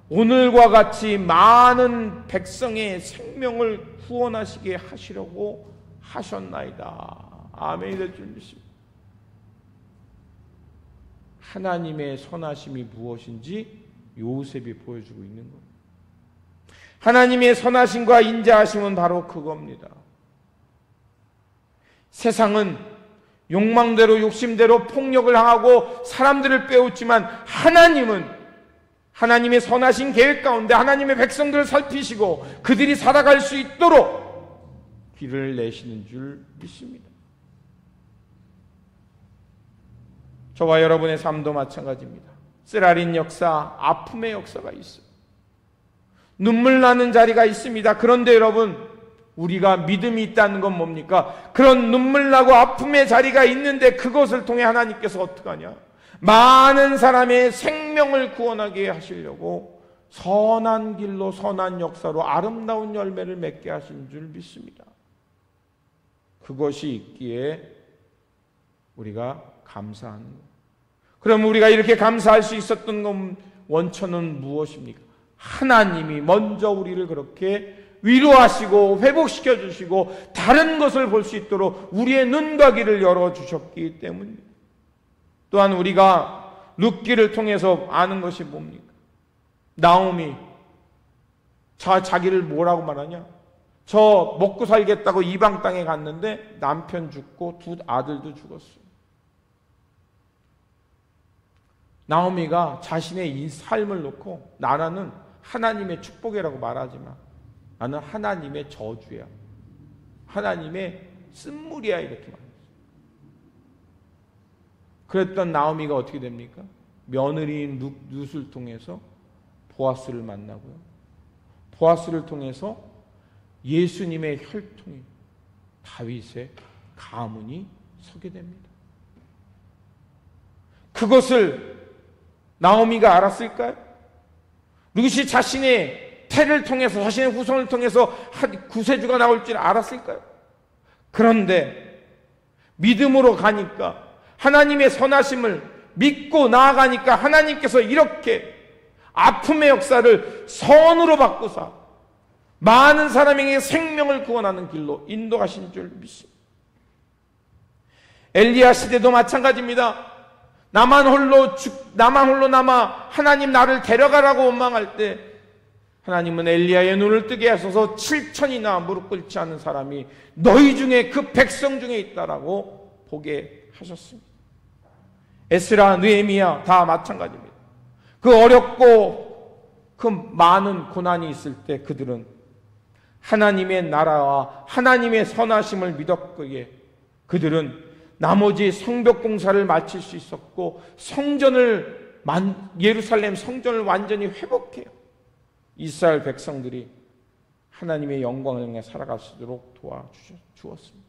오늘과 같이 많은 백성의 생명을 구원하시게 하시려고 하셨나이다. 아멘이 될 줄 믿습니다. 하나님의 선하심이 무엇인지 요셉이 보여주고 있는 겁니다. 하나님의 선하심과 인자하심은 바로 그겁니다. 세상은 욕망대로 욕심대로 폭력을 행하고 사람들을 빼앗지만 하나님은 하나님의 선하신 계획 가운데 하나님의 백성들을 살피시고 그들이 살아갈 수 있도록 길을 내시는 줄 믿습니다. 저와 여러분의 삶도 마찬가지입니다. 쓰라린 역사, 아픔의 역사가 있어요. 눈물 나는 자리가 있습니다. 그런데 여러분, 우리가 믿음이 있다는 건 뭡니까? 그런 눈물 나고 아픔의 자리가 있는데 그것을 통해 하나님께서 어떻게 하냐? 많은 사람의 생명을 구원하게 하시려고 선한 길로 선한 역사로 아름다운 열매를 맺게 하신 줄 믿습니다. 그것이 있기에 우리가 감사하는 것. 그럼 우리가 이렇게 감사할 수 있었던 건 원천은 무엇입니까? 하나님이 먼저 우리를 그렇게 위로하시고 회복시켜 주시고 다른 것을 볼 수 있도록 우리의 눈과 귀를 열어주셨기 때문입니다. 또한 우리가 룻기를 통해서 아는 것이 뭡니까? 나오미 자기를 뭐라고 말하냐? 저 먹고 살겠다고 이방 땅에 갔는데 남편 죽고 두 아들도 죽었어요. 나오미가 자신의 삶을 놓고 나는 하나님의 축복이라고 말하지만 나는 하나님의 저주야. 하나님의 쓴물이야. 이렇게 말했어요. 그랬던 나오미가 어떻게 됩니까? 며느리인 룻을 통해서 보아스를 만나고요. 보아스를 통해서 예수님의 혈통이 다윗의 가문이 서게 됩니다. 그것을 나오미가 알았을까요? 룻이 자신의 태를 통해서 자신의 후손을 통해서 구세주가 나올 줄 알았을까요? 그런데 믿음으로 가니까 하나님의 선하심을 믿고 나아가니까 하나님께서 이렇게 아픔의 역사를 선으로 바꾸사 많은 사람에게 생명을 구원하는 길로 인도하신 줄 믿습니다. 엘리야 시대도 마찬가지입니다. 나만 홀로 남아 하나님 나를 데려가라고 원망할 때 하나님은 엘리야의 눈을 뜨게 하셔서 7천이나 무릎 꿇지 않은 사람이 너희 중에 그 백성 중에 있다라고 보게 하셨습니다. 에스라, 느헤미야 다 마찬가지입니다. 그 어렵고 그 많은 고난이 있을 때 그들은 하나님의 나라와 하나님의 선하심을 믿었기에 그들은 나머지 성벽 공사를 마칠 수 있었고 예루살렘 성전을 완전히 회복해요. 이스라엘 백성들이 하나님의 영광을 향해 살아갈 수 있도록 도와주었습니다.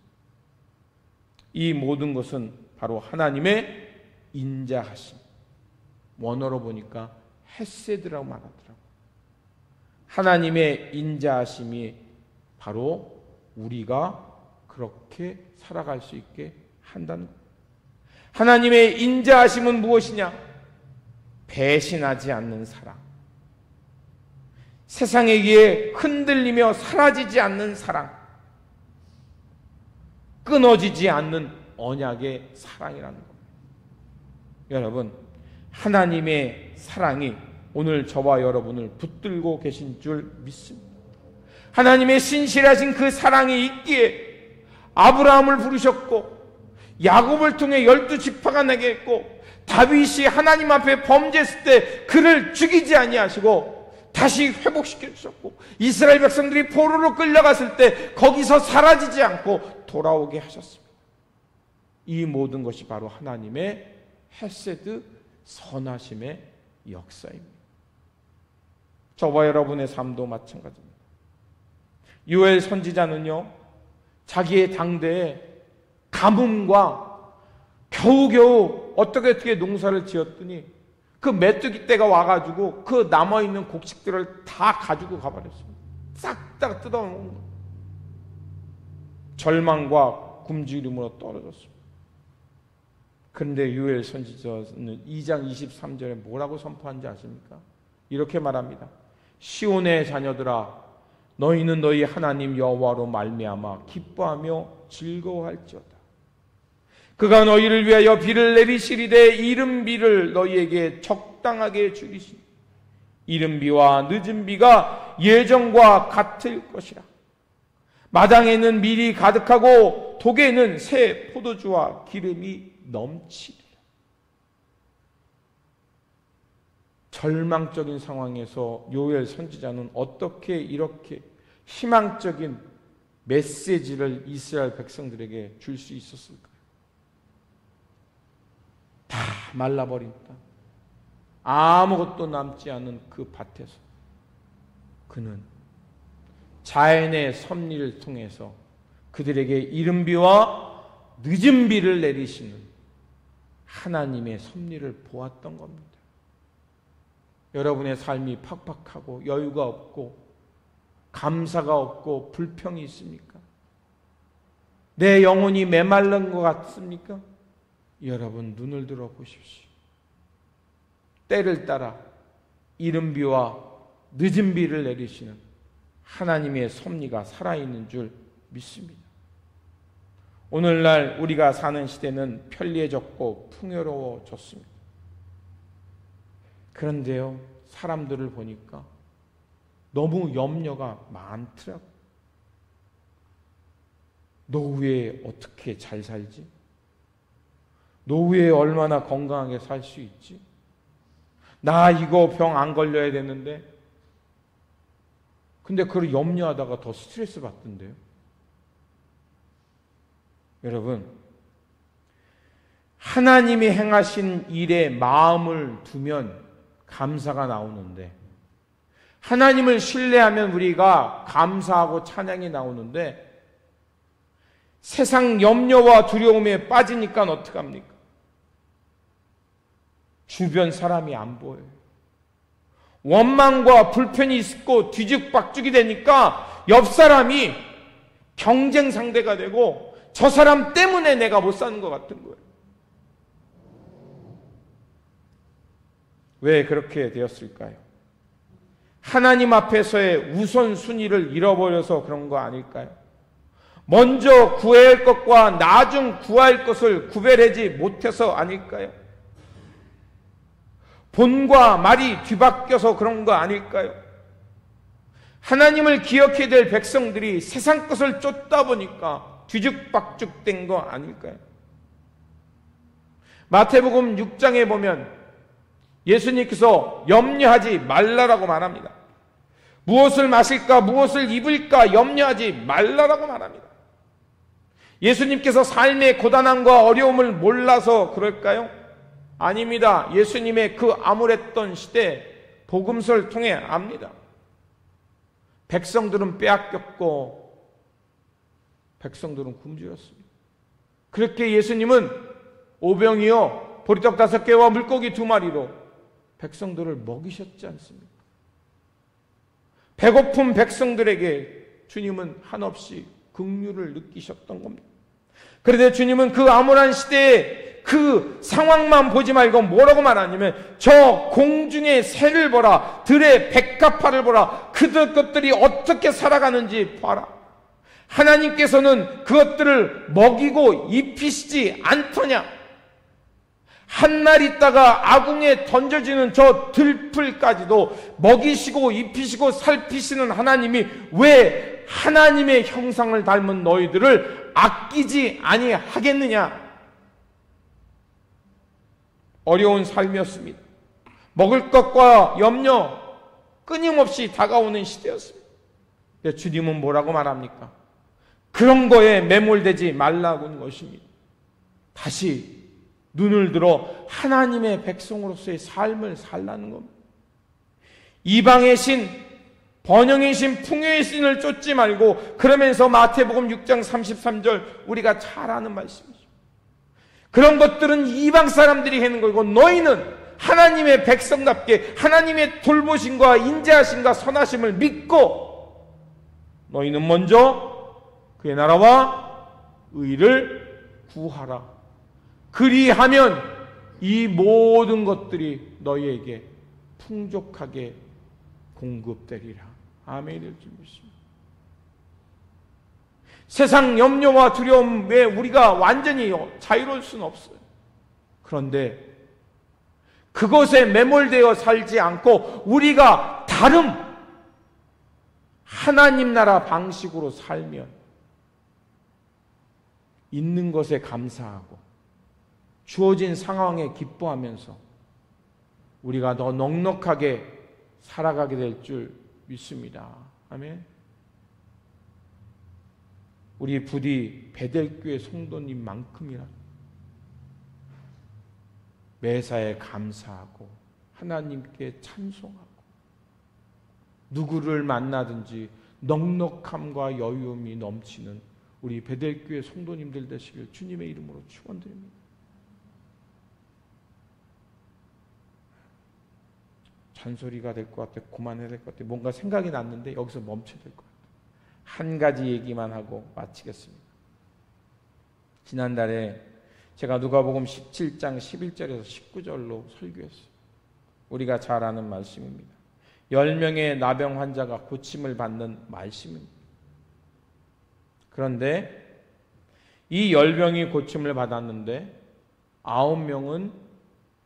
이 모든 것은 바로 하나님의 인자하심. 원어로 보니까 헤세드라고 말하더라고요. 하나님의 인자하심이 바로 우리가 그렇게 살아갈 수 있게 한다는 것. 하나님의 인자하심은 무엇이냐? 배신하지 않는 사랑. 세상에게 흔들리며 사라지지 않는 사랑. 끊어지지 않는 언약의 사랑이라는 겁니다. 여러분, 하나님의 사랑이 오늘 저와 여러분을 붙들고 계신 줄 믿습니다. 하나님의 신실하신 그 사랑이 있기에 아브라함을 부르셨고 야곱을 통해 12지파가 나게 했고 다윗이 하나님 앞에 범죄했을 때 그를 죽이지 아니하시고 다시 회복시켜 주셨고 이스라엘 백성들이 포로로 끌려갔을 때 거기서 사라지지 않고 돌아오게 하셨습니다. 이 모든 것이 바로 하나님의 헤세드 선하심의 역사입니다. 저와 여러분의 삶도 마찬가지입니다. 요엘 선지자는요, 자기의 당대에 가뭄과 겨우겨우 어떻게 농사를 지었더니 그 메뚜기 떼가 와가지고 그 남아있는 곡식들을 다 가지고 가버렸습니다. 싹 다 뜯어먹는 거예요. 절망과 굶주림으로 떨어졌습니다. 그런데 요엘 선지자는 2장 23절에 뭐라고 선포한지 아십니까? 이렇게 말합니다. 시온의 자녀들아, 너희는 너희 하나님 여호와로 말미암아 기뻐하며 즐거워할지어다. 그가 너희를 위하여 비를 내리시리되 이른 비를 너희에게 적당하게 주리시니 이른 비와 늦은 비가 예전과 같을 것이라. 마당에는 밀이 가득하고 독에는 새 포도주와 기름이 넘치리라. 절망적인 상황에서 요엘 선지자는 어떻게 이렇게 희망적인 메시지를 이스라엘 백성들에게 줄 수 있었을까요? 다 말라버린 땅, 아무것도 남지 않은 그 밭에서 그는 자연의 섭리를 통해서 그들에게 이른 비와 늦은 비를 내리시는 하나님의 섭리를 보았던 겁니다. 여러분의 삶이 팍팍하고 여유가 없고 감사가 없고 불평이 있습니까? 내 영혼이 메말른 것 같습니까? 여러분 눈을 들어 보십시오. 때를 따라 이른 비와 늦은 비를 내리시는 하나님의 섭리가 살아있는 줄 믿습니다. 오늘날 우리가 사는 시대는 편리해졌고 풍요로워졌습니다. 그런데요, 사람들을 보니까 너무 염려가 많더라고요. 노후에 어떻게 잘 살지? 노후에 얼마나 건강하게 살 수 있지? 나 이거 병 안 걸려야 되는데. 근데 그걸 염려하다가 더 스트레스 받던데요. 여러분, 하나님이 행하신 일에 마음을 두면 감사가 나오는데, 하나님을 신뢰하면 우리가 감사하고 찬양이 나오는데, 세상 염려와 두려움에 빠지니까 어떡합니까? 주변 사람이 안 보여요. 원망과 불편이 있고 뒤죽박죽이 되니까 옆 사람이 경쟁 상대가 되고 저 사람 때문에 내가 못 사는 것 같은 거예요. 왜 그렇게 되었을까요? 하나님 앞에서의 우선순위를 잃어버려서 그런 거 아닐까요? 먼저 구해야 할 것과 나중 구할 것을 구별하지 못해서 아닐까요? 본과 말이 뒤바뀌어서 그런 거 아닐까요? 하나님을 기억해야 될 백성들이 세상 것을 쫓다 보니까 뒤죽박죽된 거 아닐까요? 마태복음 6장에 보면 예수님께서 염려하지 말라라고 말합니다. 무엇을 마실까, 무엇을 입을까 염려하지 말라라고 말합니다. 예수님께서 삶의 고단함과 어려움을 몰라서 그럴까요? 아닙니다. 예수님의 그 암울했던 시대 복음서를 통해 압니다. 백성들은 빼앗겼고 백성들은 굶주렸습니다. 그렇게 예수님은 오병이어 보리떡 5개와 물고기 2마리로 백성들을 먹이셨지 않습니까? 배고픈 백성들에게 주님은 한없이 긍휼을 느끼셨던 겁니다. 그런데 주님은 그 암울한 시대에 그 상황만 보지 말고 뭐라고 말하냐면 저 공중의 새를 보라, 들의 백합화를 보라, 그들 것들이 어떻게 살아가는지 봐라. 하나님께서는 그것들을 먹이고 입히시지 않더냐? 한 날 있다가 아궁에 던져지는 저 들풀까지도 먹이시고 입히시고 살피시는 하나님이 왜 하나님의 형상을 닮은 너희들을 아끼지 아니하겠느냐? 어려운 삶이었습니다. 먹을 것과 염려 끊임없이 다가오는 시대였습니다. 근데 주님은 뭐라고 말합니까? 그런 거에 매몰되지 말라는 것입니다. 다시 눈을 들어 하나님의 백성으로서의 삶을 살라는 겁니다. 이방의 신, 번영의 신, 풍요의 신을 쫓지 말고, 그러면서 마태복음 6장 33절 우리가 잘 아는 말씀이죠. 그런 것들은 이방 사람들이 하는 거고 너희는 하나님의 백성답게 하나님의 돌보심과 인자하심과 선하심을 믿고 너희는 먼저 그의 나라와 의를 구하라. 그리하면 이 모든 것들이 너희에게 풍족하게 공급되리라. 아멘을 줄 믿습니다. 세상 염려와 두려움에 우리가 완전히 자유로울 수는 없어요. 그런데 그것에 매몰되어 살지 않고 우리가 다른 하나님 나라 방식으로 살면 있는 것에 감사하고 주어진 상황에 기뻐하면서 우리가 더 넉넉하게 살아가게 될 줄 믿습니다. 아멘. 우리 부디 베델교회 성도님만큼이나 매사에 감사하고 하나님께 찬송하고 누구를 만나든지 넉넉함과 여유음이 넘치는 우리 베델교회 성도님들 되시길 주님의 이름으로 축원드립니다. 잔소리가 될 것 같아. 그만해야 될 것 같아. 뭔가 생각이 났는데 여기서 멈춰야 될 것 같아. 한 가지 얘기만 하고 마치겠습니다. 지난달에 제가 누가복음 17장 11절에서 19절로 설교했어요. 우리가 잘 아는 말씀입니다. 10명의 나병 환자가 고침을 받는 말씀입니다. 그런데 이 10명이 고침을 받았는데 9명은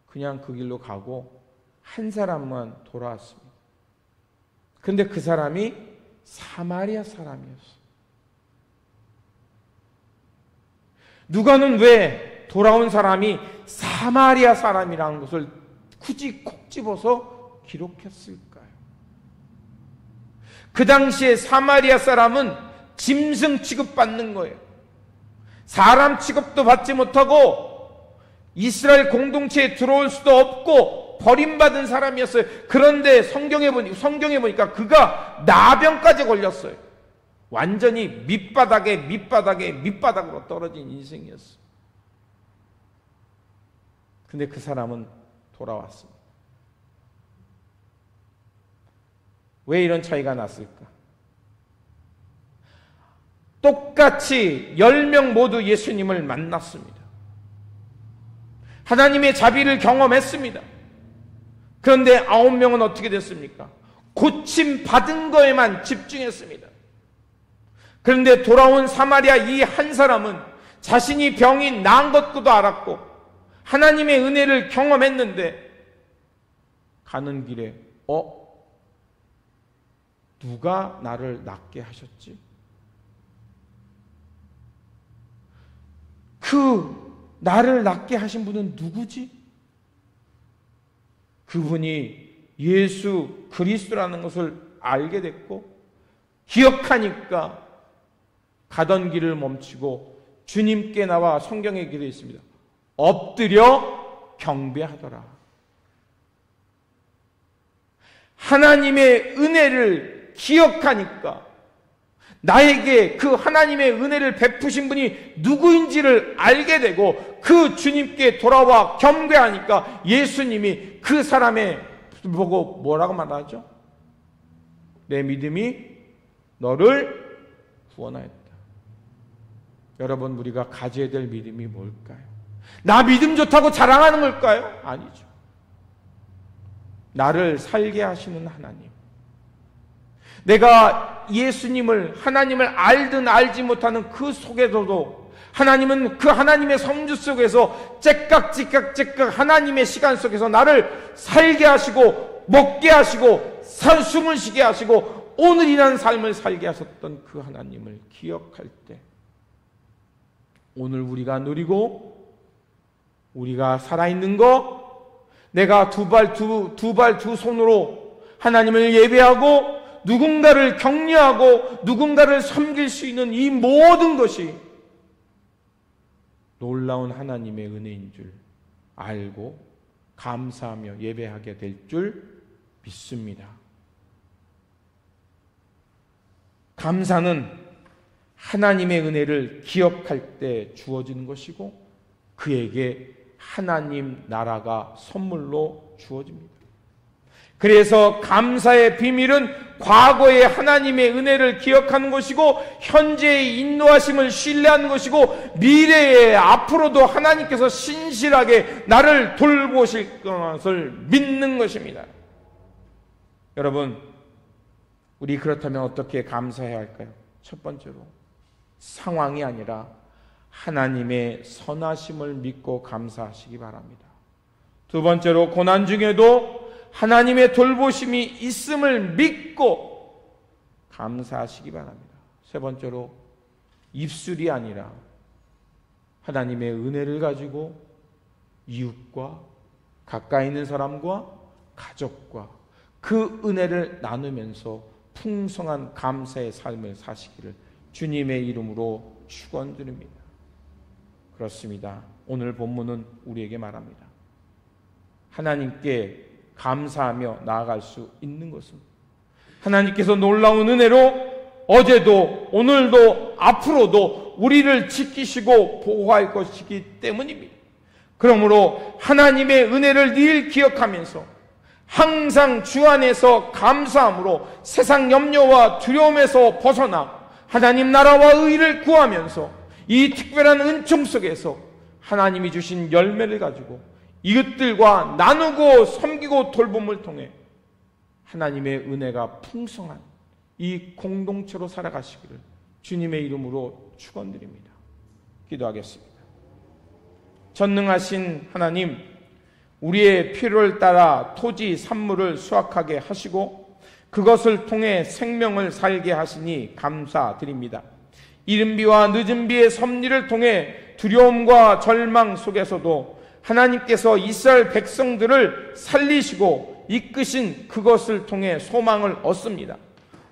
그냥 그 길로 가고 한 사람만 돌아왔습니다. 그런데 그 사람이 사마리아 사람이었어요. 누가는 왜 돌아온 사람이 사마리아 사람이라는 것을 굳이 콕 집어서 기록했을까요? 그 당시에 사마리아 사람은 짐승 취급받는 거예요. 사람 취급도 받지 못하고 이스라엘 공동체에 들어올 수도 없고 버림받은 사람이었어요. 그런데 성경에 보니까 그가 나병까지 걸렸어요. 완전히 밑바닥으로 떨어진 인생이었어요. 근데 그 사람은 돌아왔습니다. 왜 이런 차이가 났을까? 똑같이 10명 모두 예수님을 만났습니다. 하나님의 자비를 경험했습니다. 그런데 9명은 어떻게 됐습니까? 고침 받은 거에만 집중했습니다. 그런데 돌아온 사마리아 이 한 사람은 자신이 병이 나은 것도 알았고 하나님의 은혜를 경험했는데 가는 길에 누가 나를 낫게 하셨지? 그 나를 낫게 하신 분은 누구지? 그분이 예수 그리스도라는 것을 알게 됐고 기억하니까 가던 길을 멈추고 주님께 나와 성경에 기록되어 있습니다. 엎드려 경배하더라. 하나님의 은혜를 기억하니까 나에게 그 하나님의 은혜를 베푸신 분이 누구인지를 알게 되고 그 주님께 돌아와 경배하니까 예수님이 그 사람의 보고 뭐라고 말하죠? 내 믿음이 너를 구원하였다. 여러분, 우리가 가져야 될 믿음이 뭘까요? 나 믿음 좋다고 자랑하는 걸까요? 아니죠. 나를 살게 하시는 하나님, 내가 예수님을 하나님을 알든 알지 못하는 그 속에서도 하나님은 그 하나님의 성주 속에서 째깍 하나님의 시간 속에서 나를 살게 하시고 먹게 하시고 숨을 쉬게 하시고 오늘이라는 삶을 살게 하셨던 그 하나님을 기억할 때 오늘 우리가 누리고 우리가 살아있는 거, 내가 두 발 두 손으로 하나님을 예배하고 누군가를 격려하고 누군가를 섬길 수 있는 이 모든 것이 놀라운 하나님의 은혜인 줄 알고 감사하며 예배하게 될 줄 믿습니다. 감사는 하나님의 은혜를 기억할 때 주어지는 것이고 그에게 하나님 나라가 선물로 주어집니다. 그래서 감사의 비밀은 과거의 하나님의 은혜를 기억하는 것이고 현재의 인도하심을 신뢰하는 것이고 미래에 앞으로도 하나님께서 신실하게 나를 돌보실 것을 믿는 것입니다. 여러분, 우리 그렇다면 어떻게 감사해야 할까요? 첫 번째로 상황이 아니라 하나님의 선하심을 믿고 감사하시기 바랍니다. 두 번째로 고난 중에도 하나님의 돌보심이 있음을 믿고 감사하시기 바랍니다. 세 번째로 입술이 아니라 하나님의 은혜를 가지고 이웃과 가까이 있는 사람과 가족과 그 은혜를 나누면서 풍성한 감사의 삶을 사시기를 주님의 이름으로 축원드립니다. 그렇습니다. 오늘 본문은 우리에게 말합니다. 하나님께 감사하며 나아갈 수 있는 것은 하나님께서 놀라운 은혜로 어제도 오늘도 앞으로도 우리를 지키시고 보호할 것이기 때문입니다. 그러므로 하나님의 은혜를 늘 기억하면서 항상 주 안에서 감사함으로 세상 염려와 두려움에서 벗어나 하나님 나라와 의를 구하면서 이 특별한 은총 속에서 하나님이 주신 열매를 가지고 이웃들과 나누고 섬기고 돌봄을 통해 하나님의 은혜가 풍성한 이 공동체로 살아가시기를 주님의 이름으로 축원드립니다. 기도하겠습니다. 전능하신 하나님, 우리의 필요를 따라 토지 산물을 수확하게 하시고 그것을 통해 생명을 살게 하시니 감사드립니다. 이른 비와 늦은 비의 섭리를 통해 두려움과 절망 속에서도 하나님께서 이스라엘 백성들을 살리시고 이끄신 그것을 통해 소망을 얻습니다.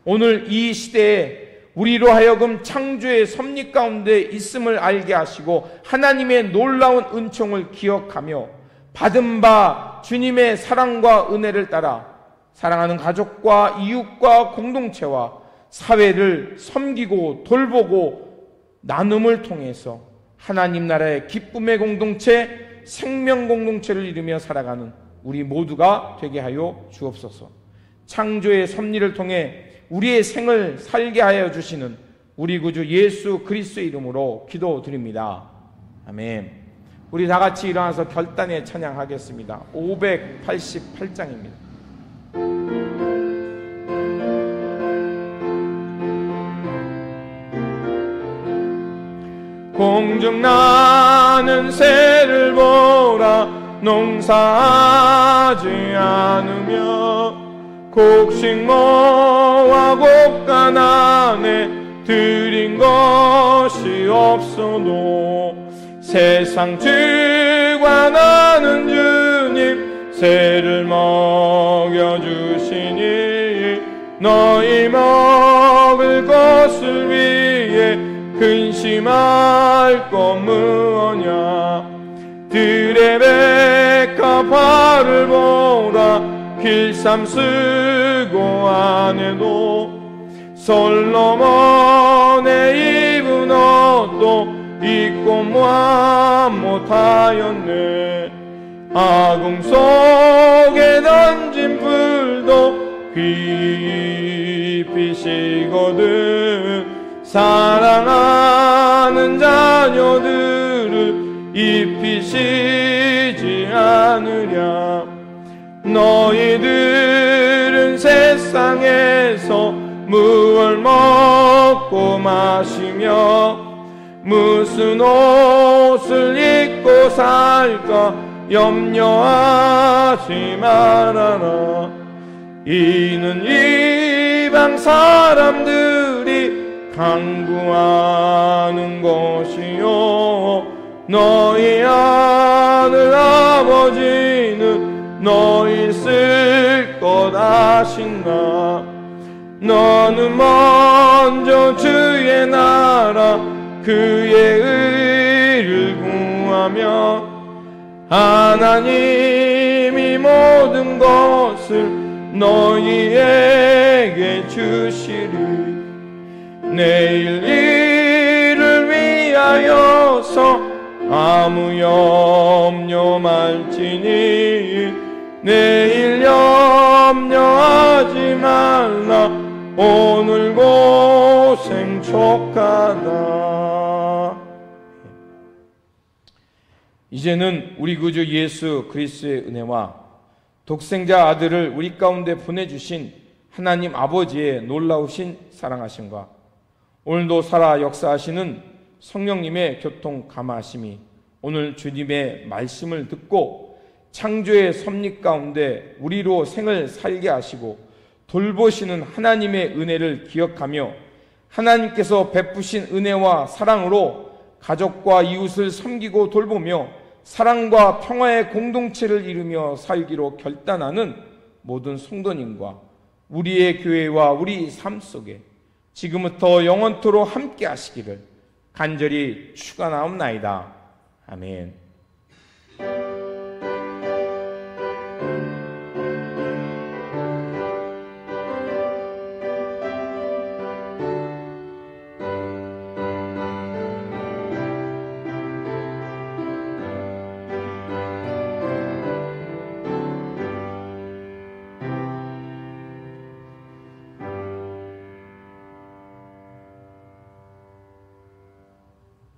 오늘 이 시대에 우리로 하여금 창조의 섭리 가운데 있음을 알게 하시고 하나님의 놀라운 은총을 기억하며 받은 바 주님의 사랑과 은혜를 따라 사랑하는 가족과 이웃과 공동체와 사회를 섬기고 돌보고 나눔을 통해서 하나님 나라의 기쁨의 공동체, 생명 공동체를 이루며 살아가는 우리 모두가 되게 하여 주옵소서. 창조의 섭리를 통해 우리의 생을 살게 하여 주시는 우리 구주 예수 그리스도의 이름으로 기도드립니다. 아멘. 우리 다 같이 일어나서 결단의 찬양하겠습니다. 588장입니다. 공중 나는 새를 보라 농사하지 않으며 곡식 모아 곡간 안에 들인 것이 없어도 세상 주관하는 주님 새를 먹여주시니 너희 먹을 것을 위해 근심할 것 무엇냐. 들의 백합화를 보라 길쌈 쓰고 안에도 솔로몬의 입은 옷도 입고 못하였네. 아궁 속에 던진 불도 깊이 식거든 사랑하는 자녀들을 입히시지 않으랴. 너희들은 세상에서 무얼 먹고 마시며 무슨 옷을 입고 살까 염려하지 말아라. 이는 이방 사람들이 간구하는 것이요 너희 하늘 아버지는 너희 쓸 것 아신다. 너는 먼저 주의 나라 그의 의를 구하며 하나님이 모든 것을 너희에게 주시리. 내일 일을 위하여서 아무 염려 말지니 내일 염려하지 말라. 오늘 고생 족하다. 이제는 우리 구주 예수 그리스도의 은혜와 독생자 아들을 우리 가운데 보내주신 하나님 아버지의 놀라우신 사랑하심과 오늘도 살아 역사하시는 성령님의 교통 감화하심이 오늘 주님의 말씀을 듣고 창조의 섭리 가운데 우리로 생을 살게 하시고 돌보시는 하나님의 은혜를 기억하며 하나님께서 베푸신 은혜와 사랑으로 가족과 이웃을 섬기고 돌보며 사랑과 평화의 공동체를 이루며 살기로 결단하는 모든 성도님과 우리의 교회와 우리 삶 속에 지금부터 영원토록 함께 하시기를 간절히 축원하옵나이다. 아멘.